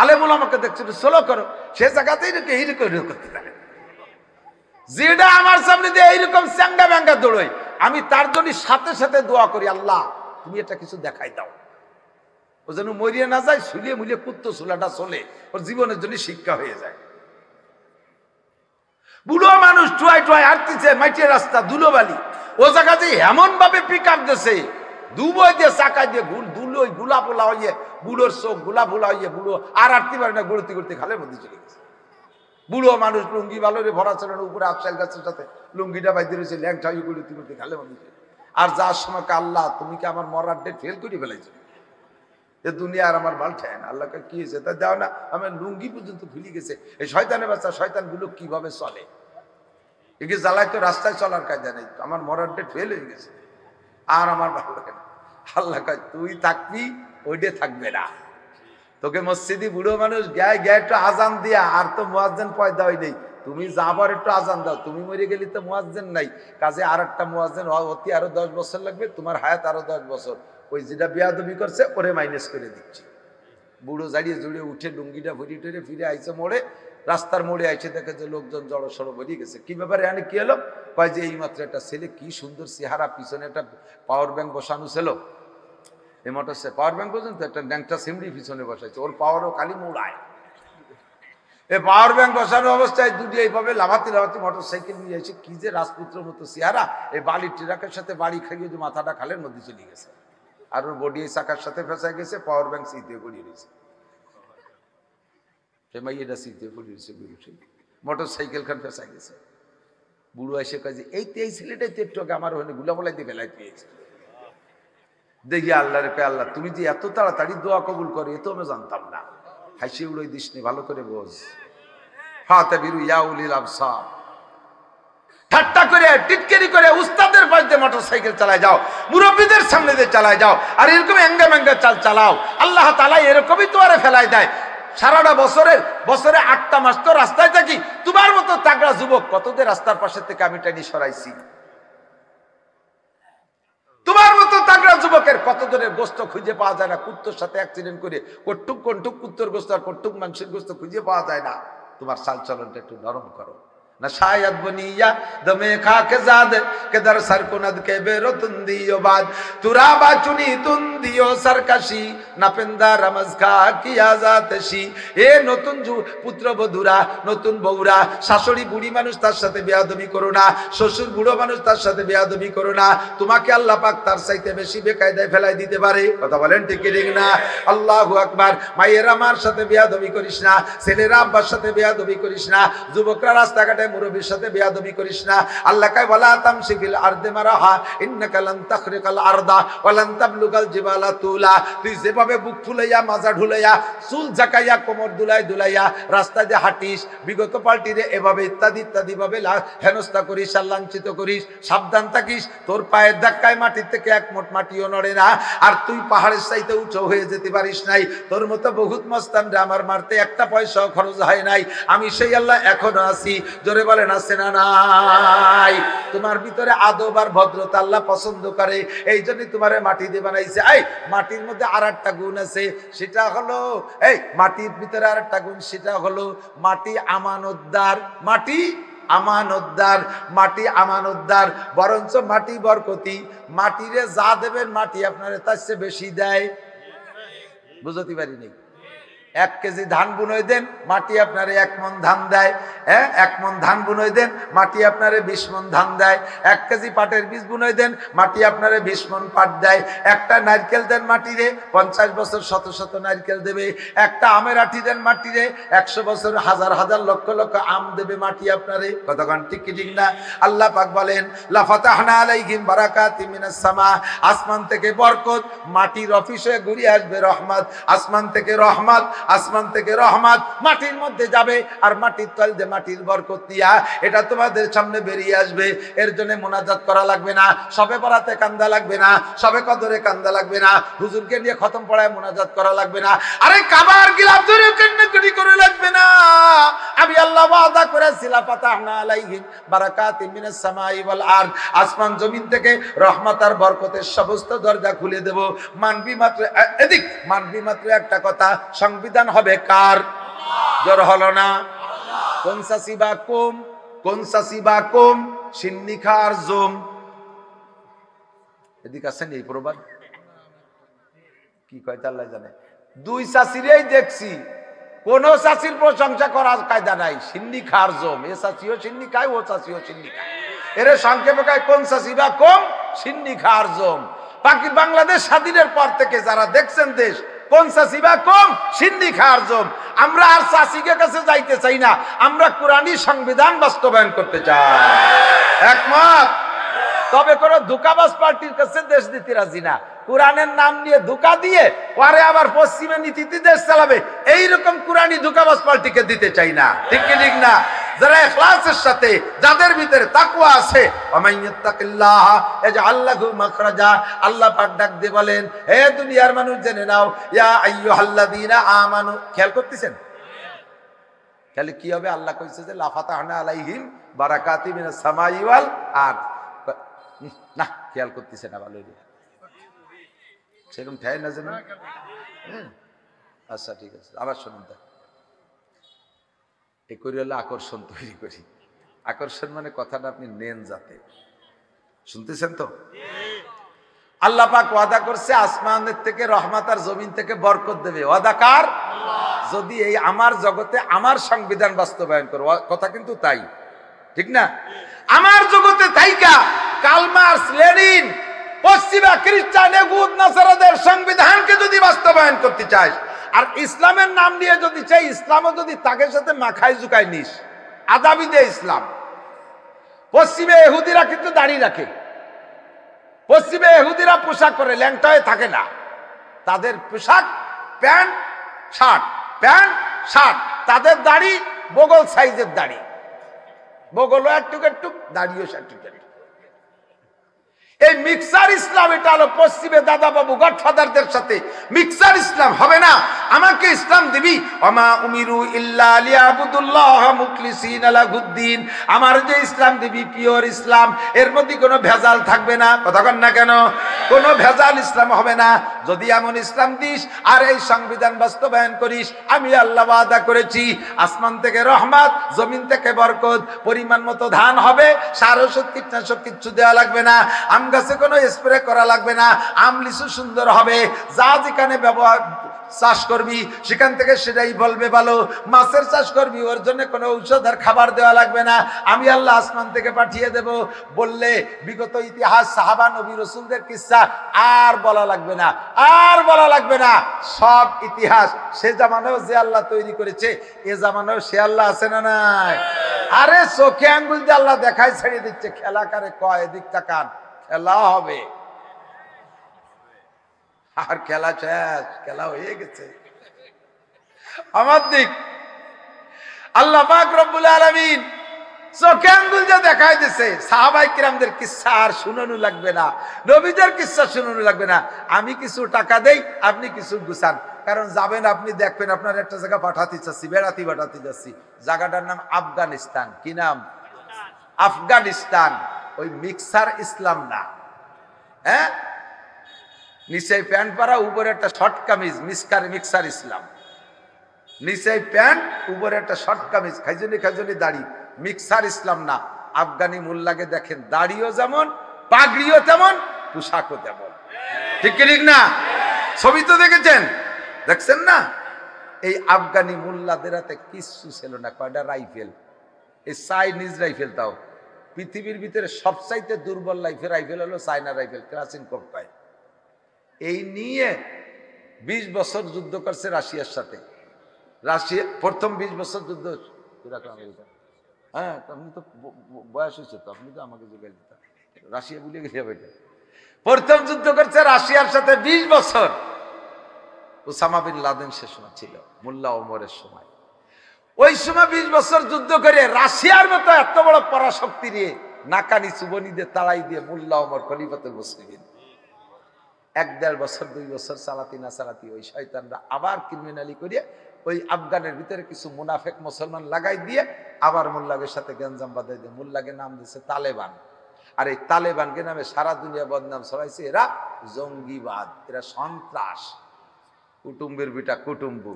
আলেমুল আমাকে দেখছো একটু স্লো করো। সে জায়গাতেই এইরকম করতে থাকে। যেটা আমার সামনে দিয়ে এইরকম চ্যাঙ্গা ব্যাঙ্গা দৌড়ই, আমি তার জন্য সাথে সাথে দোয়া করি, আল্লাহ তুমি এটা কিছু দেখাই দাও, ও যেন মরিয়ে না যায়, শুলিয়ে মুলিয়ে কুত্তো চুলাটা চলে, ওর জীবনের জন্য শিক্ষা হয়ে যায়। বুড়ো মানুষ টুয়াই টুয়াই হাঁটতেছে মাটির রাস্তা ধুলোবালি, ও জায়গাতে এমন ভাবে পিক আপ দিছে, দুবই দিয়ে চাকা দিয়ে ধুলোই গুলা পোলা হইয়ে, বুড়োর চোখ গুলা পোলা হইয়ে, বুড়ো আর হাঁটতে পারে না, ঘুরতে ঘুরতে খালের মধ্যে চলে গেছে। বুড়ো মানুষ লুঙ্গি ভালোরে ভরা ছিল না, উপরে আফসাইল গাছের সাথে লুঙ্গিটা বাইতে রয়েছে, ল্যাংটা হয়ে ঘুরতে ঘুরতে খালের মধ্যে। আর যার সময় আল্লাহ তুমি কি আমার মরার ডেট ফেল করে ফেলাইছো, এ দুনিয়া আর আমার বাল ঠায় না। আল্লাহকে কি হয়েছে তা দেও না, আমার লুঙ্গি পর্যন্ত ভুলে গেছে। এই শয়তানের বাচ্চা, শয়তান গুলো কিভাবে চলে, একে জ্বালায় তো রাস্তায় চলার কায়দা নেই। আমার মরার ডেট ফেল হয়ে গেছে, আর আমার ভালো লাগে না। আল্লাহ কয় তুই থাকবি, ওইটা থাকবে না। তোকে মসজিদি বুড়ো মানুষ গায়ে গায়ে একটু আজান দিয়া, আর তো মুয়াজ্জিন পয়দা হয় নেই, তুমি যাবার একটু আজান দাও। তুমি মরে গেলি তো মুয়াজ্জিন নাই, কাজে আর একটা মুয়াজ্জিন হতে আরো 10 বছর লাগবে, তোমার হায়াত আরো 10 বছর। ওই যেটা বেয়াদবি করছে ওরে মাইনাস করে দিচ্ছি। বুড়ো জাড়িয়ে জুড়িয়ে উঠে লুঙ্গিটা ভরি টরে ফিরে আইছে মোড়ে, রাস্তার মোড়ে আইসে দেখে যে লোকজন জড়ো সড়ো বেরিয়ে গেছে। কি ব্যাপারে এখানে কি হলো? কয় যে এইমাত্র একটা ছেলে, কি সুন্দর চেহারা, পিছনে একটা পাওয়ার ব্যাংক বসানো ছিল, এই মোটর পাওয়ার ব্যাংক পর্যন্ত একটা ন্যাংটা সিমড়ি পিছনে বসাইছে, ওর পাওয়ারও খালি মোড়ায়। এই পাওয়ার ব্যাংক বসানো অবস্থায় দুটি এইভাবে লাভাতি লাভাতি মোটর সাইকেল নিয়ে এসে, কি যে রাজপুত্রের মতো চেহারা, এই বালির ট্রাকের সাথে বাড়ি খাইয়ে যে মাথাটা খালের মধ্যে চলে গেছে, আর ওর বডি চাকার সাথে ফেঁসাই গেছে, পাওয়ার ব্যাংক সিটে পড়িয়ে রয়েছে। সে মাইয়েটা সিটে পড়িয়ে রয়েছে, মোটর সাইকেল খান ফেঁসাই গেছে। বুড়ো এসে কাজে এই ছেলেটাই তো একটু আগে আমার ওখানে গুলা বলাই দিয়ে ফেলাই পেয়েছে। দেখি আল্লাহ রে, আল্লাহ তুমি যে এত তাড়াতাড়ি দোয়া কবুল করে, এ তো আমি জানতাম না। হাসি উড়োই দিস নি, ভালো করে বোঝ। ফাতাবিরু ইয়া উলিল আবসার। ঠাট্টা করে টিটকারি করে উস্তাদের পাশ দিয়ে মোটরসাইকেল চালায় যাও, মুরব্বীদের সামনে দিয়ে চালায় যাও, আর এরকম এঙ্গা ম্যাঙ্গা চাল চালাও। আল্লাহ তাআলা এরকমই তোমারে ফেলাই দেয়। সারাটা বছরে 8টা মাস তো রাস্তায় থাকি, তোমার মতো তাগড়া যুবক কতদের রাস্তার পাশে থেকে আমি টানি সরাইছি। তোমার মতো তাগড়া যুবকের কতজনের গোস্ত খুঁজে পাওয়া যায় না, কুত্তর সাথে অ্যাক্সিডেন্ট করে কটুক কুত্তর গোস্ত আর কটুক মানুষের গোস্ত খুঁজে পাওয়া যায় না। তোমার চাল চলনটা একটু নরম করো না। শায়দ বনিয়া দমে খাকে জাদ কে দর সর কুনদ কে বেরো তুন্দিও বাদ তুরা বাচুনি তুন্দিও সরকাশি না পেন্দা রমজ খা কিয়া জাতশি। এ নতুন পুত্রবধূরা, নতুন বউরা, শাশুড়ি বুড়ি মানুষ তার সাথে বেয়াদবি করো না, শ্বশুর বুড়ো মানুষ তার সাথে বেয়াদবি করো না। তোমাকে আল্লাহ পাক তার চাইতে বেশি বেকায়দায় ফেলাই দিতে পারে। কথা বলেন ঠিক ঠিক না? আল্লাহু আকবার। মায়েরা মার সাথে বেয়াদবি করিস না, ছেলেরা আব্বার সাথে বেয়াদবি করিস না, যুবকরা রাস্তাঘাটে মুরব্বির সাথে বেয়াদবি করিস না। আল্লাহ কয় ওয়ালা তামশি ফিল আরদি মারাহা ইন্নাকা লান তাখরিকাল আরদা ওয়া লান তাবলুগাল জিবালা তুলা। তুই যেভাবে বুক ফুলাইয়া, মাজা ঢুলাইয়া, চুল ঝাঁকাইয়া, কোমর দুলাইয়া রাস্তায় যে হাঁটিস, বিগত পাল্টিরে এভাবে ইত্যাদি ইত্যাদি ভাবে হেনস্থা করিস আর লাঞ্ছিত করিস, সাবধান থাকিস। তোর পায়ের ধাক্কায় মাটির থেকে এক মোট মাটিও নড়ে না, আর তুই পাহাড়ের চাইতে উঁচু হয়ে যেতে পারিস নাই। তোর মতো বহুত মস্তানরা আমার মারতে একটা পয়সাও খরচ হয় নাই। আমি সেই আল্লাহ এখনো আছি। জোরে বলেন আছে না নাই? তোমার ভিতরে আদব আর ভদ্রতা আল্লাহ পছন্দ করে, এই জন্য তোমারে মাটি দিয়ে বানাইছে। এই মাটির মধ্যে আর একটা গুণ আছে, সেটা হলো এই মাটির ভিতরে আর একটা গুণ, সেটা হলো মাটি আমানতদার। মাটি আমানতদার, মাটি আমানতদার, বরঞ্চ মাটি বরকতি। মাটিরে যা দেবেন মাটি আপনারে তার চেয়ে বেশি দেয়। বুঝতে পারিনি? 1 কেজি ধান বুনই দেন, মাটি আপনারে 1 মণ ধান দেয়। হ্যাঁ, 1 মণ ধান বুনই দেন, মাটি আপনারে 20 মণ ধান দেয়। 1 কেজি পাটের বীজ বুনই দেন, মাটি আপনারে 20 মণ পাট দেয়। একটা নারকেল দেন মাটিরে, 50 বছর শত শত নারকেল দেবে। একটা আমের আঠি দেন মাটিরে, 100 বছর হাজার হাজার লক্ষ লক্ষ আম দেবে মাটি আপনারে। কতক্ষণ ঠিক কি ঠিক না? আল্লাহ পাক বলেন লাফাতাহনা আলাইহিম বারাকাতিম মিনাস সামা, আসমান থেকে বরকত, মাটির অফিসে ঘুরে আসবে রহমত। আসমান থেকে রহমত, আসমান থেকে রহমত মাটির মধ্যে যাবে, আর মাটির তল দিয়ে মাটির বরকত দিয়া এটা তোমাদের সামনে বেরিয়ে আসবে। এর জন্য মোনাজাত করা লাগবে না, সবে বরাতে কান্দা লাগবে না, সবে কদরে কান্দা লাগবে না, হুজুরকে নিয়ে খতম পড়ায় মোনাজাত করা লাগবে না, আরে কাবার গিলাফ ধরে কান্নাকাটি করে লাগবে না। আমি আল্লাহ ওয়াদা করেছি লাফাতাহনা আলাইহিম বারাকাতিম মিনাস সামাই ওয়াল আরদ, আসমান জমিন থেকে রহমত আর বরকতের সমস্ত দরজা খুলে দেব। মানবি মাত্র এদিক, মানবি মাত্র একটা কথা, সংবিধান হবে কার? জোর হলো না? কোন সাসিবা কুম, কোন সাসিবা কুম সিন্নিখার জুম। এদিক আছেন এই প্রবাদ কি কয় তা আল্লাহ জানে। 2 চাষিরেই দেখছি, কোন চাষির প্রশংসা করার কায়দা নাই। সিন্নি খার জম, এ চাষিও সিন্নি খায়, ও চাষিও সিন্নি খায়। এর সংক্ষেপে কয় কোন চাষিবা কম সিন্নি খার জম। বাকি বাংলাদেশ স্বাধীনের পর থেকে যারা দেখছেন দেশ, কোন চাষিবা কম সিন্নি খার জম। আমরা আর চাষিকে কাছে যাইতে চাই না, আমরা কোরআনী সংবিধান বাস্তবায়ন করতে চাই। একমত? তবে কোন ধোঁকাবাজ পার্টির কাছে দেশ দিতে রাজি না। কোরআনের নাম নিয়ে ধোঁকা দিয়ে পরে আবার পশ্চিমা নীতিতে দেশ চালাবে, এইরকম কোরআনী ধোঁকাবাজ পার্টিকে দিতে চাই না। ঠিক কি ঠিক না? যারা ইখলাসের সাথে, যাদের ভিতরে তাকওয়া আছে, ওয়ামাইয়াত্তাকিল্লাহ ইয়াজআল লাহু মাখরাজা, আল্লাহ পাক ডাক দিয়ে বলেন, হে দুনিয়ার মানুষ জেনে নাও, ইয়া আইয়ুহাল্লাযীনা আমানু। খেয়াল করতেছেন? তাহলে কি হবে? আল্লাহ কইছে যে লাফাতাহনা আলাইহিম বারাকাতিম মিনাস সামাই ওয়াল আরদ। না খেয়াল করতেছে না, ভালো সেরকম ঠাই না যেন। আচ্ছা ঠিক আছে, আবার শুনুন। এই করি হলে আকর্ষণ তৈরি করি। আকর্ষণ মানে কথাটা আপনি নেন যাতে। শুনতেছেন তো? আল্লাহ পাক ওয়াদা করছে আসমানের থেকে রহমত আর জমিন থেকে বরকত দেবে। ওয়াদা কার? যদি এই আমার জগতে আমার সংবিধান বাস্তবায়ন করো। কথা কিন্তু তাই, ঠিক না? আমার জগতে তাইকা কার্ল মার্কস, লেনিন, পশ্চিমা খ্রিস্টান, ইহুদ, নাসারাদের সংবিধানকে যদি বাস্তবায়ন করতে চাই, আর ইসলামের নাম নিয়ে যদি চাই, ইসলামও যদি তাদের সাথে মাখায় জুকায় নিস, আদাবি দে ইসলাম। পশ্চিমে ইহুদিরা কিন্তু দাড়ি রাখে, পশ্চিমে ইহুদিরা পোশাক পরে, ল্যাংটা হয়ে থাকে না। তাদের পোশাক প্যান্ট শার্ট, প্যান্ট শার্ট। তাদের দাড়ি বগল সাইজের দাড়ি, বগলও একটুক একটুক, দাড়িও একটুক একটুক। এই মিক্সার ইসলাম, এটা হলো পশ্চিমে দাদা বাবু গডফাদারদের সাথে মিক্সার ইসলাম হবে না। আমাকে ইসলাম দিবি, ওমা উমিরু ইল্লা লিয়াবুদুল্লাহ মুখলিসিনা লাহুদ্দিন। আমার যে ইসলাম দিবি পিওর ইসলাম, এর মধ্যে কোনো ভেজাল থাকবে না। কথা কন না কেন? কোনো ভেজাল ইসলাম হবে না। যদি এমন ইসলাম দিস আর এই সংবিধান বাস্তবায়ন করিস, আমি আল্লাহ ওয়াদা করেছি আসমান থেকে রহমত, জমিন থেকে বরকত, পরিমাণ মতো ধান হবে, সার ওষুধ কীটনাশক কিচ্ছু দেওয়া লাগবে না, আম গাছে কোনো স্প্রে করা লাগবে না, আম লিচু সুন্দর হবে, যা যেখানে ব্যবহার চাষ করবি সেখান থেকে সেটাই বলবে ভালো। মাছের চাষ করবি, ওর জন্য কোনো ঔষধ আর খাবার দেওয়া লাগবে না, আমি আল্লাহ আসমান থেকে পাঠিয়ে দেব। বললে বিগত ইতিহাস, সাহাবা নবী রাসূলদের কিসসা আর বলা লাগবে না, আর বলা লাগবে না। সব ইতিহাস সে জামানাও যে আল্লাহ তৈরি করেছে, এ জামানাও সে আল্লাহ আছে না নাই? আরে চোখে আঙ্গুল দিয়ে আল্লাহ দেখায় ছেড়ে দিচ্ছে। খেলা কারে কয়? এদিক তাকান, খেলা হবে। আর খেলা শেষ, খেলা হয়ে গেছে। আমার দিক আল্লাহ পাক রব্বুল আলামিন চোখে আঙ্গুল যে দেখাই দিছে, সাহাবায়ে কিরামদের কিসসা আর শুনানো লাগবে না, নবীদের কিসসা শুনানো লাগবে না। আমি কিছু টাকা দেই, আপনি কিছু গুছান। কারণ যাবেন আপনি, দেখবেন আপনার একটা জায়গা পাঠাতে চাচ্ছি, বেড়াতে পাঠাতে যাচ্ছি, জায়গাটার নাম আফগানিস্তান। কি নাম? আফগানিস্তান। ওই মিক্সার ইসলাম না, হ্যাঁ, নিচে প্যান্ট পরা, উপরে একটা শর্ট কামিজ, মিক্সার ইসলাম। নিচে প্যান্ট, উপরে একটা শর্ট কামিজ, খাইজনি দাড়ি, মিক্সার ইসলাম না। আফগানি মোল্লাকে দেখেন, দাড়িও যেমন, পাগড়িও তেমন, পোশাকও তেমন। ঠিক ঠিক না? ছবি তো দেখেছেন, দেখছেন না? এই আফগানি মোল্লাদের হাতে কিচ্ছু ছিল না, কয়টা রাইফেল, এই চাইনিজ রাইফেল। তাও পৃথিবীর ভিতরে সবচাইতে দুর্বল রাইফেল হলো চায়না রাইফেল, ক্লাসিনকভ পায়। এই নিয়ে 20 বছর যুদ্ধ করছে রাশিয়ার সাথে। রাশিয়া প্রথম 20 বছর যুদ্ধ, আমেরিকা। হ্যাঁ, আপনি তো বয়স হয়েছে, তো আপনি তো আমাকে যোগাই দিতেন, রাশিয়া ভুলে গেছি। প্রথম যুদ্ধ করছে রাশিয়ার সাথে 20 বছর। ওসামা বিন লাদেন সে সময় ছিল, মোল্লা ওমরের সময়। ওই সময় 20 বছর যুদ্ধ করে রাশিয়ার মতো এত বড় পরাশক্তি নিয়ে নাকানি চুবনিদের তাড়াই দিয়ে মোল্লা ওমর খলিফাতুল মুসলিমিন 1-1.5 বছর 2 বছর চালাতি না চালাতি ওই শয়তানরা আবার ক্রিমিনালি করে ওই আফগানের ভিতরে কিছু মুনাফেক মুসলমান লাগাই দিয়ে আবার মোল্লাগের সাথে গঞ্জাম বাঁধাই দিয়ে মোল্লাকে নাম দিয়েছে তালেবান। আর এই তালেবানকে নামে সারা দুনিয়া বদনাম ছড়াইছে, এরা জঙ্গিবাদ, এরা সন্ত্রাস, কুটুম্বের বেটা কুটুম্বু,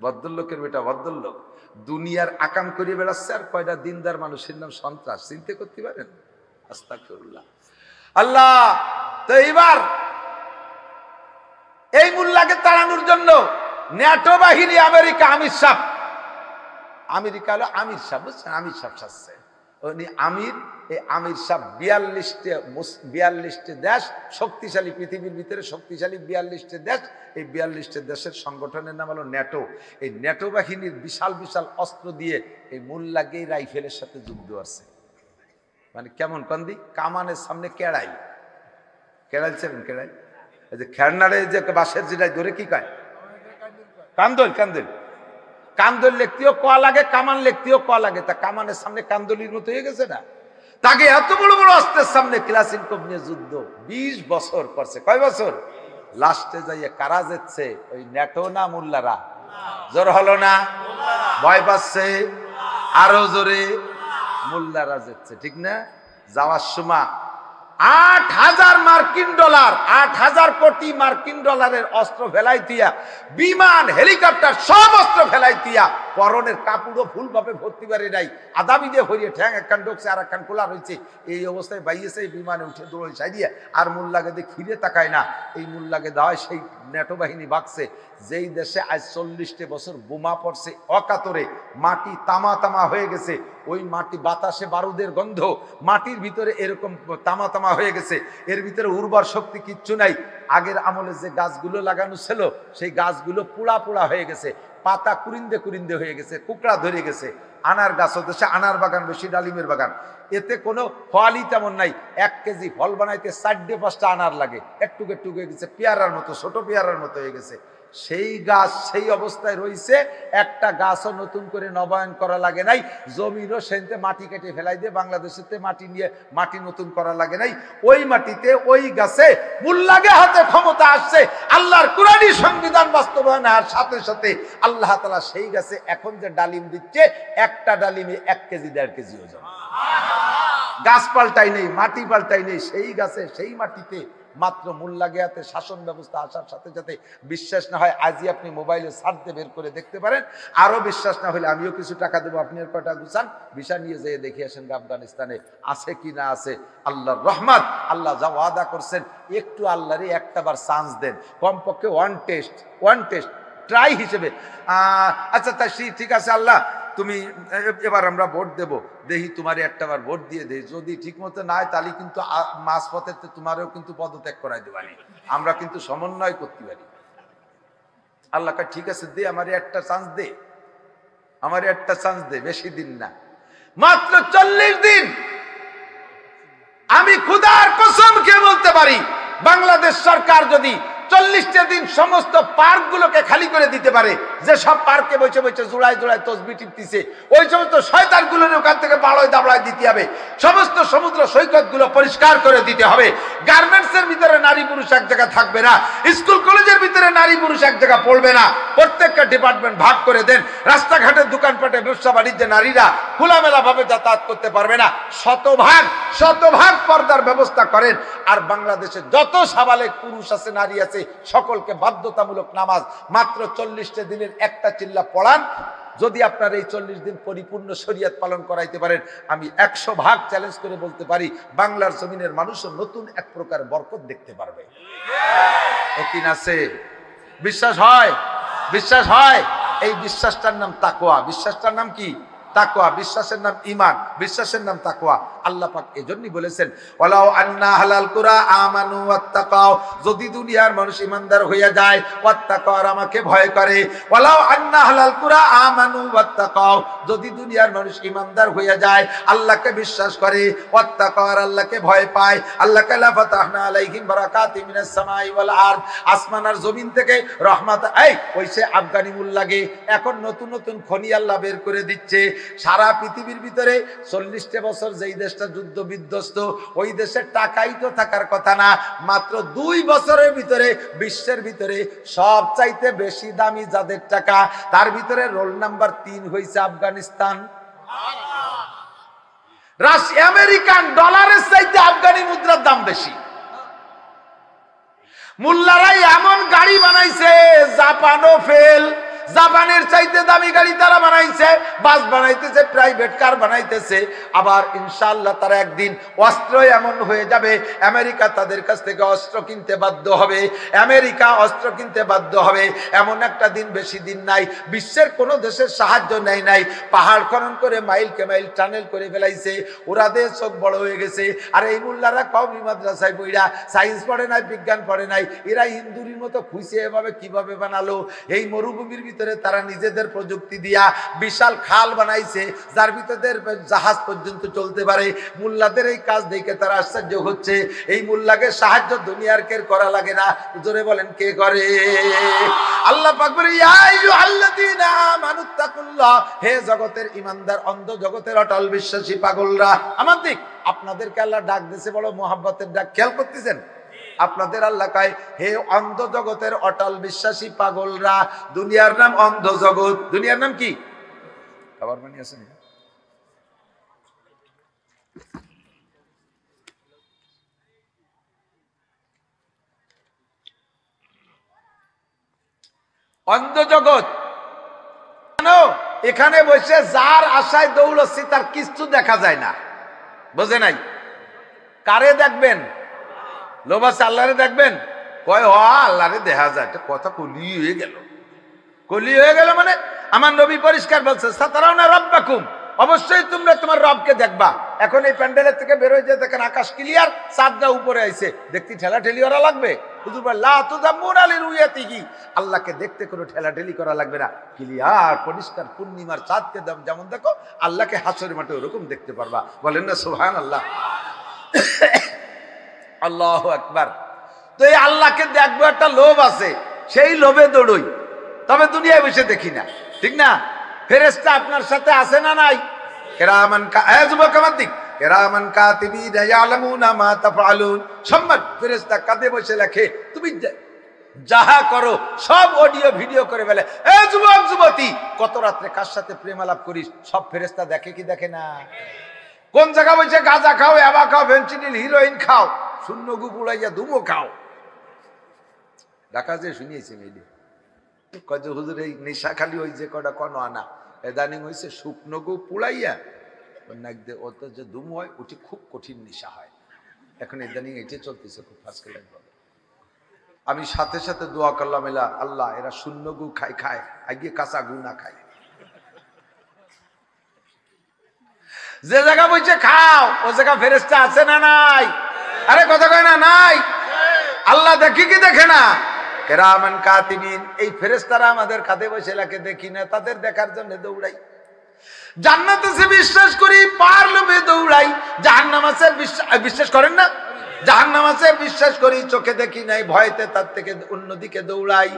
ভদ্রলোকের বেটা ভদ্রলোক, দুনিয়ার আকাম করে বেড়াচ্ছে। আর কয়টা দিনদার মানুষের নাম সন্ত্রাস, চিন্তা করতে পারেন? আস্তাগফিরুল্লাহ। আল্লাহ। তো এইবার এই মোল্লাকে তাড়ানোর জন্য ন্যাটো বাহিনী, আমেরিকা, আমেরিকা হলো আমির সাহেব, বুঝছেন? আমির সাহেব সাজছে উনি আমির। এই আমির সাহেব 42টি দেশ শক্তিশালী, পৃথিবীর ভিতরে শক্তিশালী 42টি দেশ। এই 42টি দেশের সংগঠনের নাম হলো ন্যাটো। এই ন্যাটো বাহিনীর বিশাল বিশাল অস্ত্র দিয়ে এই মোল্লাকে রাইফেলের সাথে যুদ্ধ আছে। মানে কেমন কান্দি, কামানের সামনে কেড়াই, কেড়াইছেন কেড়াই, এই যে খেরনারে যে বাঁশের জিরাই ধরে কি কয়, কান্দল। কান্দল লিখতেও ক লাগে, কামান লিখতেও ক লাগে। তা কামানের সামনে কান্দলির মতো হয়ে গেছে না? তাকে এত বড় বড় অস্ত্রের সামনে ক্লাসিনকভ নিয়ে যুদ্ধ 20 বছর করছে। কয় বছর? লাস্টে যাইয়ে কারা যাচ্ছে? ওই ন্যাটো না মোল্লারা? জোর হলো না? ভয় পাচ্ছে আরো জোরে, মোল্লারা যাচ্ছে, ঠিক না? যাওয়ার সময় 8,000 মার্কিন ডলার, 8,000 কোটি মার্কিন ডলারের অস্ত্র ফেলাই দিয়া, বিমান হেলিকপ্টার সব অস্ত্র ফেলাই দিয়া, পরনের কাপড়ও ফুলভাবে ভর্তি পারে নাই, আদাবি দিয়ে ভরিয়ে ঠ্যাং একখান ঢুকছে আর একখান খোলা রয়েছে। এই অবস্থায় বাইয়েছে, বিমানে উঠে দৌড়ে চাইয়ে। আর মোল্লাকে দিয়ে খিরে তাকায় না। এই মোল্লাকে দেওয়ায় সেই ন্যাটো বাহিনী বাগছে। যেই দেশে আজ 40টি বছর বোমা পড়ছে অকাতরে, মাটি তামা তামা হয়ে গেছে, ওই মাটি বাতাসে বারুদের গন্ধ, মাটির ভিতরে এরকম তামা তামা হয়ে গেছে, এর ভিতরে উর্বর শক্তি কিচ্ছু নাই। আগের আমলে যে গাছগুলো লাগানো ছিল সেই গাছগুলো পোড়া পোড়া হয়ে গেছে, পাতা কুরিন্দে কুরিন্দে হয়ে গেছে, কুকড়া ধরে গেছে। আনার গাছ হতেছে, আনার বাগান বেশি, ডালিমের বাগান, এতে কোনো ফলই তেমন নাই। 1 কেজি ফল বানাইতে 4-5টা আনার লাগে, একটু একটু হয়ে গেছে, পেয়ারার মতো, ছোট পেয়ারার মতো হয়ে গেছে। সেই গাছ সেই অবস্থায় রয়েছে, একটা গাছও নতুন করে নবায়ন করা লাগে নাই, জমিরও সেনতে মাটি কেটে ফেলাই দিয়ে বাংলাদেশেতে মাটি নিয়ে মাটি নতুন করা লাগে নাই। ওই মাটিতে ওই গাছে মোল্লাকে হাতে ক্ষমতা আসছে, আল্লাহর কুরআনী সংবিধান বাস্তবায়ন হওয়ার সাথে সাথে আল্লাহ তাআলা সেই গাছে এখন যে ডালিম দিচ্ছে, একটা ডালিমে 1 কেজি 1.5 কেজি ওজন। গাছ পাল্টাই নেই, মাটি পাল্টাই নেই, সেই গাছে সেই মাটিতে। মাত্র মোল্লাকে হাতে শাসন ব্যবস্থা আসার সাথে সাথে, বিশ্বাস না হয় আজই আপনি মোবাইলে সার্চে বের করে দেখতে পারেন। আরো বিশ্বাস না হলে আমিও কিছু টাকা দেবো, আপনি আর কয়টা গুছান, ভিসা নিয়ে যেয়ে দেখে আসেন আফগানিস্তানে আছে কি না আছে। আল্লাহর রহমত, আল্লাহ যা ওয়াদা করছেন, একটু আল্লাহরই একটাবার চান্স দেন, কমপক্ষে ওয়ান টেস্ট ট্রাই হিসেবে। আচ্ছা তাই ঠিক আছে আল্লাহ, তুমি এবার আমরা ভোট দেব, দেখি তোমার একটাবার ভোট দিয়ে দেই, যদি ঠিক মতো না হয় তাহলে কিন্তু মাঝপথে তোমারও কিন্তু পদত্যাগ করাই দেবানি, আমরা কিন্তু সমন্বয় করতে পারি। আল্লাহ কয় ঠিক আছে দে, আমার একটা চান্স দে, আমার একটা চান্স দে, বেশি দিন না, মাত্র 40 দিন। আমি খোদার কসম খেয়ে বলতে পারি, বাংলাদেশ সরকার যদি 40টা দিন সমস্ত পার্ক গুলোকে খালি করে দিতে পারে, যে সব পার্কে বসে বসে জোড়ায় জোড়ায় তসবিহ টিপতেছে, ওই সমস্ত শয়তান গুলো ওখান থেকে বাড়ায় দাবড়ায় দিতে হবে। সমস্ত সমুদ্র সৈকত গুলো পরিষ্কার করে দিতে হবে। গার্মেন্টস এর ভিতরে নারী পুরুষ এক জায়গায় থাকবে না, স্কুল কলেজের ভিতরে নারী পুরুষ এক জায়গায় পড়বে না, প্রত্যেকটা ডিপার্টমেন্ট ভাগ করে দেন। রাস্তাঘাটের দোকানপাটে ব্যবসা বাণিজ্যে নারীরা খোলামেলা ভাবে যাতায়াত করতে পারবে না, শতভাগ পর্দার ব্যবস্থা করেন। আর বাংলাদেশে যত সাবালেক পুরুষ আছে নারী আছে সকলকে বাধ্যতামূলক নামাজ মাত্র 40টা দিনের একটা চিল্লা পড়ান। যদি আপনার এই 40 দিন পরিপূর্ণ শরীয়ত পালন করাইতে পারেন, আমি 100 ভাগ চ্যালেঞ্জ করে বলতে পারি বাংলার জমিনের মানুষও নতুন এক প্রকার বরকত দেখতে পারবে। একদিন আছে, বিশ্বাস হয়? বিশ্বাস হয়? এই বিশ্বাসটার নাম তাকওয়া। বিশ্বাসটার নাম কি? তাকওয়া। বিশ্বাসের নাম ঈমান, বিশ্বাসের নাম তাকওয়া। আল্লাহ পাক এজন্যই বলেছেন ওয়ালাউ আন্না হালাল কুরা আমানু ওয়াত্তাকাও, যদি দুনিয়ার মানুষ ঈমানদার হইয়া যায়, ওয়াত্তাকাও আর আমাকে ভয় করে, ওয়ালাউ আন্না হালাল কুরা আমানু ওয়াত্তাকাও, যদি দুনিয়ার মানুষ ঈমানদার হইয়া যায়, আল্লাহকে বিশ্বাস করে, ওয়াত্তাকাও আর আল্লাহকে ভয় পায়, আল্লাহকে লা ফাতাহনা আলাইহিম বারাকাতিম মিনাস সামাই ওয়াল আরদ, আসমান আর জমিন থেকে রহমত। এই ওইসে আফগানি মূল লাগে, এখন নতুন নতুন খনি আল্লাহ বের করে দিচ্ছে। সারা পৃথিবীর ভিতরে 40টা বছর যেই দেশটা যুদ্ধ বিধ্বস্ত, ওই দেশের টাকাই তো থাকার কথা না, মাত্র 2 বছরের ভিতরে বিশ্বের ভিতরে সবচাইতে বেশি দামি যাদের টাকা, তার ভিতরে রোল নাম্বার 3 হয়েছে আফগানিস্তান। রাশিয়া আমেরিকান ডলারের চাইতে আফগানি মুদ্রার দাম বেশি। মুল্লারাই এমন গাড়ি বানাইছে, জাপানও ফেল, জাপানের চাইতে দামি গাড়ি তারা বানাইছে, বাস বানাইতেছে, প্রাইভেট কার বানাইতেছে। আবার ইনশাআল্লাহ তারা একদিন অস্ত্র এমন হয়ে যাবে, আমেরিকা তাদের কাছ থেকে অস্ত্র কিনতে বাধ্য হবে, আমেরিকা অস্ত্র কিনতে বাধ্য হবে। এমন একটা দিন বেশি দিন নাই, বিশ্বের কোন দেশের সাহায্য নেই নাই, পাহাড় খনন করে মাইলকে মাইল টানেল করে ফেলাইছে, ওরাদের চোখ বড় হয়ে গেছে। আর এই মুল্লারা কওমি মাদ্রাসায় পড়া, সায়েন্স পড়ে নাই, বিজ্ঞান পড়ে নাই, এরা হিন্দুরির মতো খুশি এভাবে কিভাবে বানালো। এই মরুভূমির ভিতরে তারা নিজেদের প্রযুক্তি দিয়া বিশাল খাল বানাইছে, যার ভিতরে জাহাজ পর্যন্ত চলতে পারে। মুল্লাদের এই কাজ দেখে তারা আশ্চর্য হচ্ছে। এই মুল্লাকে সাহায্য দুনিয়ার কের করা লাগে না, জোরে বলেন কে করে? আল্লাহ পাক বলে ইয়া আইয়ুহাল্লাযীনা আমানুত্তাকুল্লাহ, হে জগতের ঈমানদার, অন্ধ জগতের অটল বিশ্বাসী পাগলরা, আমার দিক আপনাদেরকে আল্লাহ ডাক দিয়েছে, বড় মোহাব্বতের ডাক, খেয়াল করতেছেন? আপনাদের আল্লাহ কয় হে অন্ধ জগতের অটল বিশ্বাসী পাগলরা। দুনিয়ার নাম অন্ধ জগৎ। দুনিয়ার নাম কি? খাবার পানি আছে না? অন্ধ জগৎ। এখানে বসে যার আশায় দৌড়চ্ছি তার কিছু দেখা যায় না, বোঝে নাই? কারে দেখবেন? লোভ আছে আল্লাহরে দেখবেন? কয় হ আল্লাহরে দেখা যায়, কথা কলি হয়ে গেল। কলি হয়ে গেল মানে আমার নবী পরিষ্কার বলছে সাতারাউনা রাব্বাকুম, অবশ্যই তোমরা তোমার রবকে দেখবা। এখন এই প্যান্ডেলের থেকে বের হয়ে যায়, দেখেন আকাশ ক্লিয়ার, চাঁদটা উপরে আইছে, দেখতে ঠেলা ঠেলি ওরা লাগবে? হুজুর বলে লা তুযাম্মুনা লিরুয়াতিহি, আল্লাহকে দেখতে কোনো ঠেলা ঠেলি করা লাগবে না, ক্লিয়ার পরিষ্কার পূর্ণিমার চাঁদকে যেমন দেখো আল্লাহকে হাসরের মাঠে ওরকম দেখতে পারবা। বলেন না সুবহানাল্লাহ? আল্লাহু আকবার। তো এই আল্লাহকে দেখবো একটা লোভ আছে, সেই লোভে দৌড়ই, তবে দুনিয়ায় বসে দেখি না, ঠিক না? ফেরেশতা আপনার সাথে আছে না নাই? কিরামান যুবকমাদিক কিরামান কাতিবিন ইয়ালামুনা মা তাফআলুন, সম্মান ফেরেশতা কাঁধে বসে লেখে, তুমি যাহা করো সব অডিও ভিডিও করে ফেলে। এ যুবক যুবতী, কত রাত্রে কার সাথে প্রেম আলাপ করিস, সব ফেরেশতা দেখে কি দেখে না? কোন জায়গা বলছে গাঁজা খাও, এবা খাও, ফেন্সিডিল, হিরোইন খাও, শূন্য গু পুড়াইয়া ধুমো খাও। ঢাকা যে শুনিয়েছি মেয়েলি কত হুজুর এই নেশা খালি ওই যে কটা কন আনা, এদানিং হয়েছে শুকনো গু পুড়াইয়া অত যে ধুম হয়, ওটি খুব কঠিন নেশা হয়। এখন ইদানিং এটি চলতেছে খুব ফার্স্ট ক্লাস। আমি সাথে সাথে দোয়া করলাম, এলা আল্লাহ এরা শূন্য গু খায় খায়, আগে কাঁচা গু না খায়। যে জায়গা বলছে খাও, ও জায়গা ফেরেশতা আছে না নাই? আরে কথা কয় না নাই? আল্লাহ দেখি কি দেখে না? কিরামান কাতিবিন, এই ফেরেশতারা আমাদের কাঁধে বসে লেখে, দেখি না, তাদের দেখার জন্য দৌড়াই। জান্নাত আছে বিশ্বাস করি, পার লোভে দৌড়াই। জাহান্নাম আছে বিশ্বাস করেন না? জাহান্নাম আছে বিশ্বাস করি, চোখে দেখি নাই, ভয়তে তার থেকে অন্যদিকে দৌড়াই।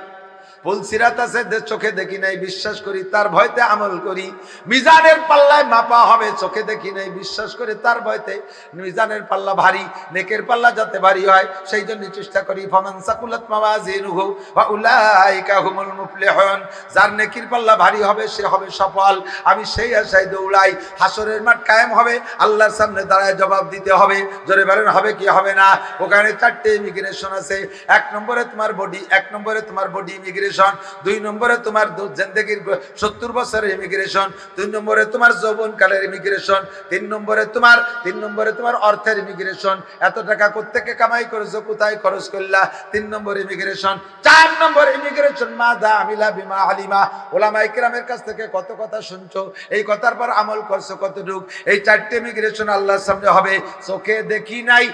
ফুলসিরাত আছে চোখে দেখি নাই, বিশ্বাস করি, তার ভয়তে আমল করি। মিজানের পাল্লায় মাপা হবে, চোখে দেখি নাই, বিশ্বাস করে তার ভয়তে মিজানের পাল্লা ভারী, নেকের পাল্লা যাতে ভারী হয় সেই জন্য চেষ্টা করি। ফামান সাকুলাত মাওয়াজিনুহু ওয়া উলাইকা হুমুল মুফলিহুন, যার নেকির পাল্লা ভারী হবে সে হবে সফল। আমি সেই আশায় দৌড়াই। হাসরের মাঠ কায়েম হবে, আল্লাহর সামনে দাঁড়ায় জবাব দিতে হবে। জোরে বলেন হবে কি হবে না? ওখানে 4টে ইমিগ্রেশন আছে। 1 নম্বরে তোমার বডি, 1 নম্বরে তোমার বডি ইমিগ্রেশন, 2 নম্বরে তোমার জিন্দেগির 70 বছরের ইমিগ্রেশন, 2 নম্বরে তোমার যৌবনকালের ইমিগ্রেশন, 3 নম্বরে তোমার অর্থের ইমিগ্রেশন, এত টাকা কোত্থেকে কামাই করেছো, কোথায় খরচ করলা, 3 নম্বর ইমিগ্রেশন। 4 নম্বর ইমিগ্রেশন মাদা আমিলা বিমা আলিমা, ওলামায়ে কেরামের কাছ থেকে কত কথা শুনছো, এই কথার পর আমল করছো কতটুক। এই 4টে ইমিগ্রেশন আল্লাহর সামনে হবে। চোখে দেখি নাই,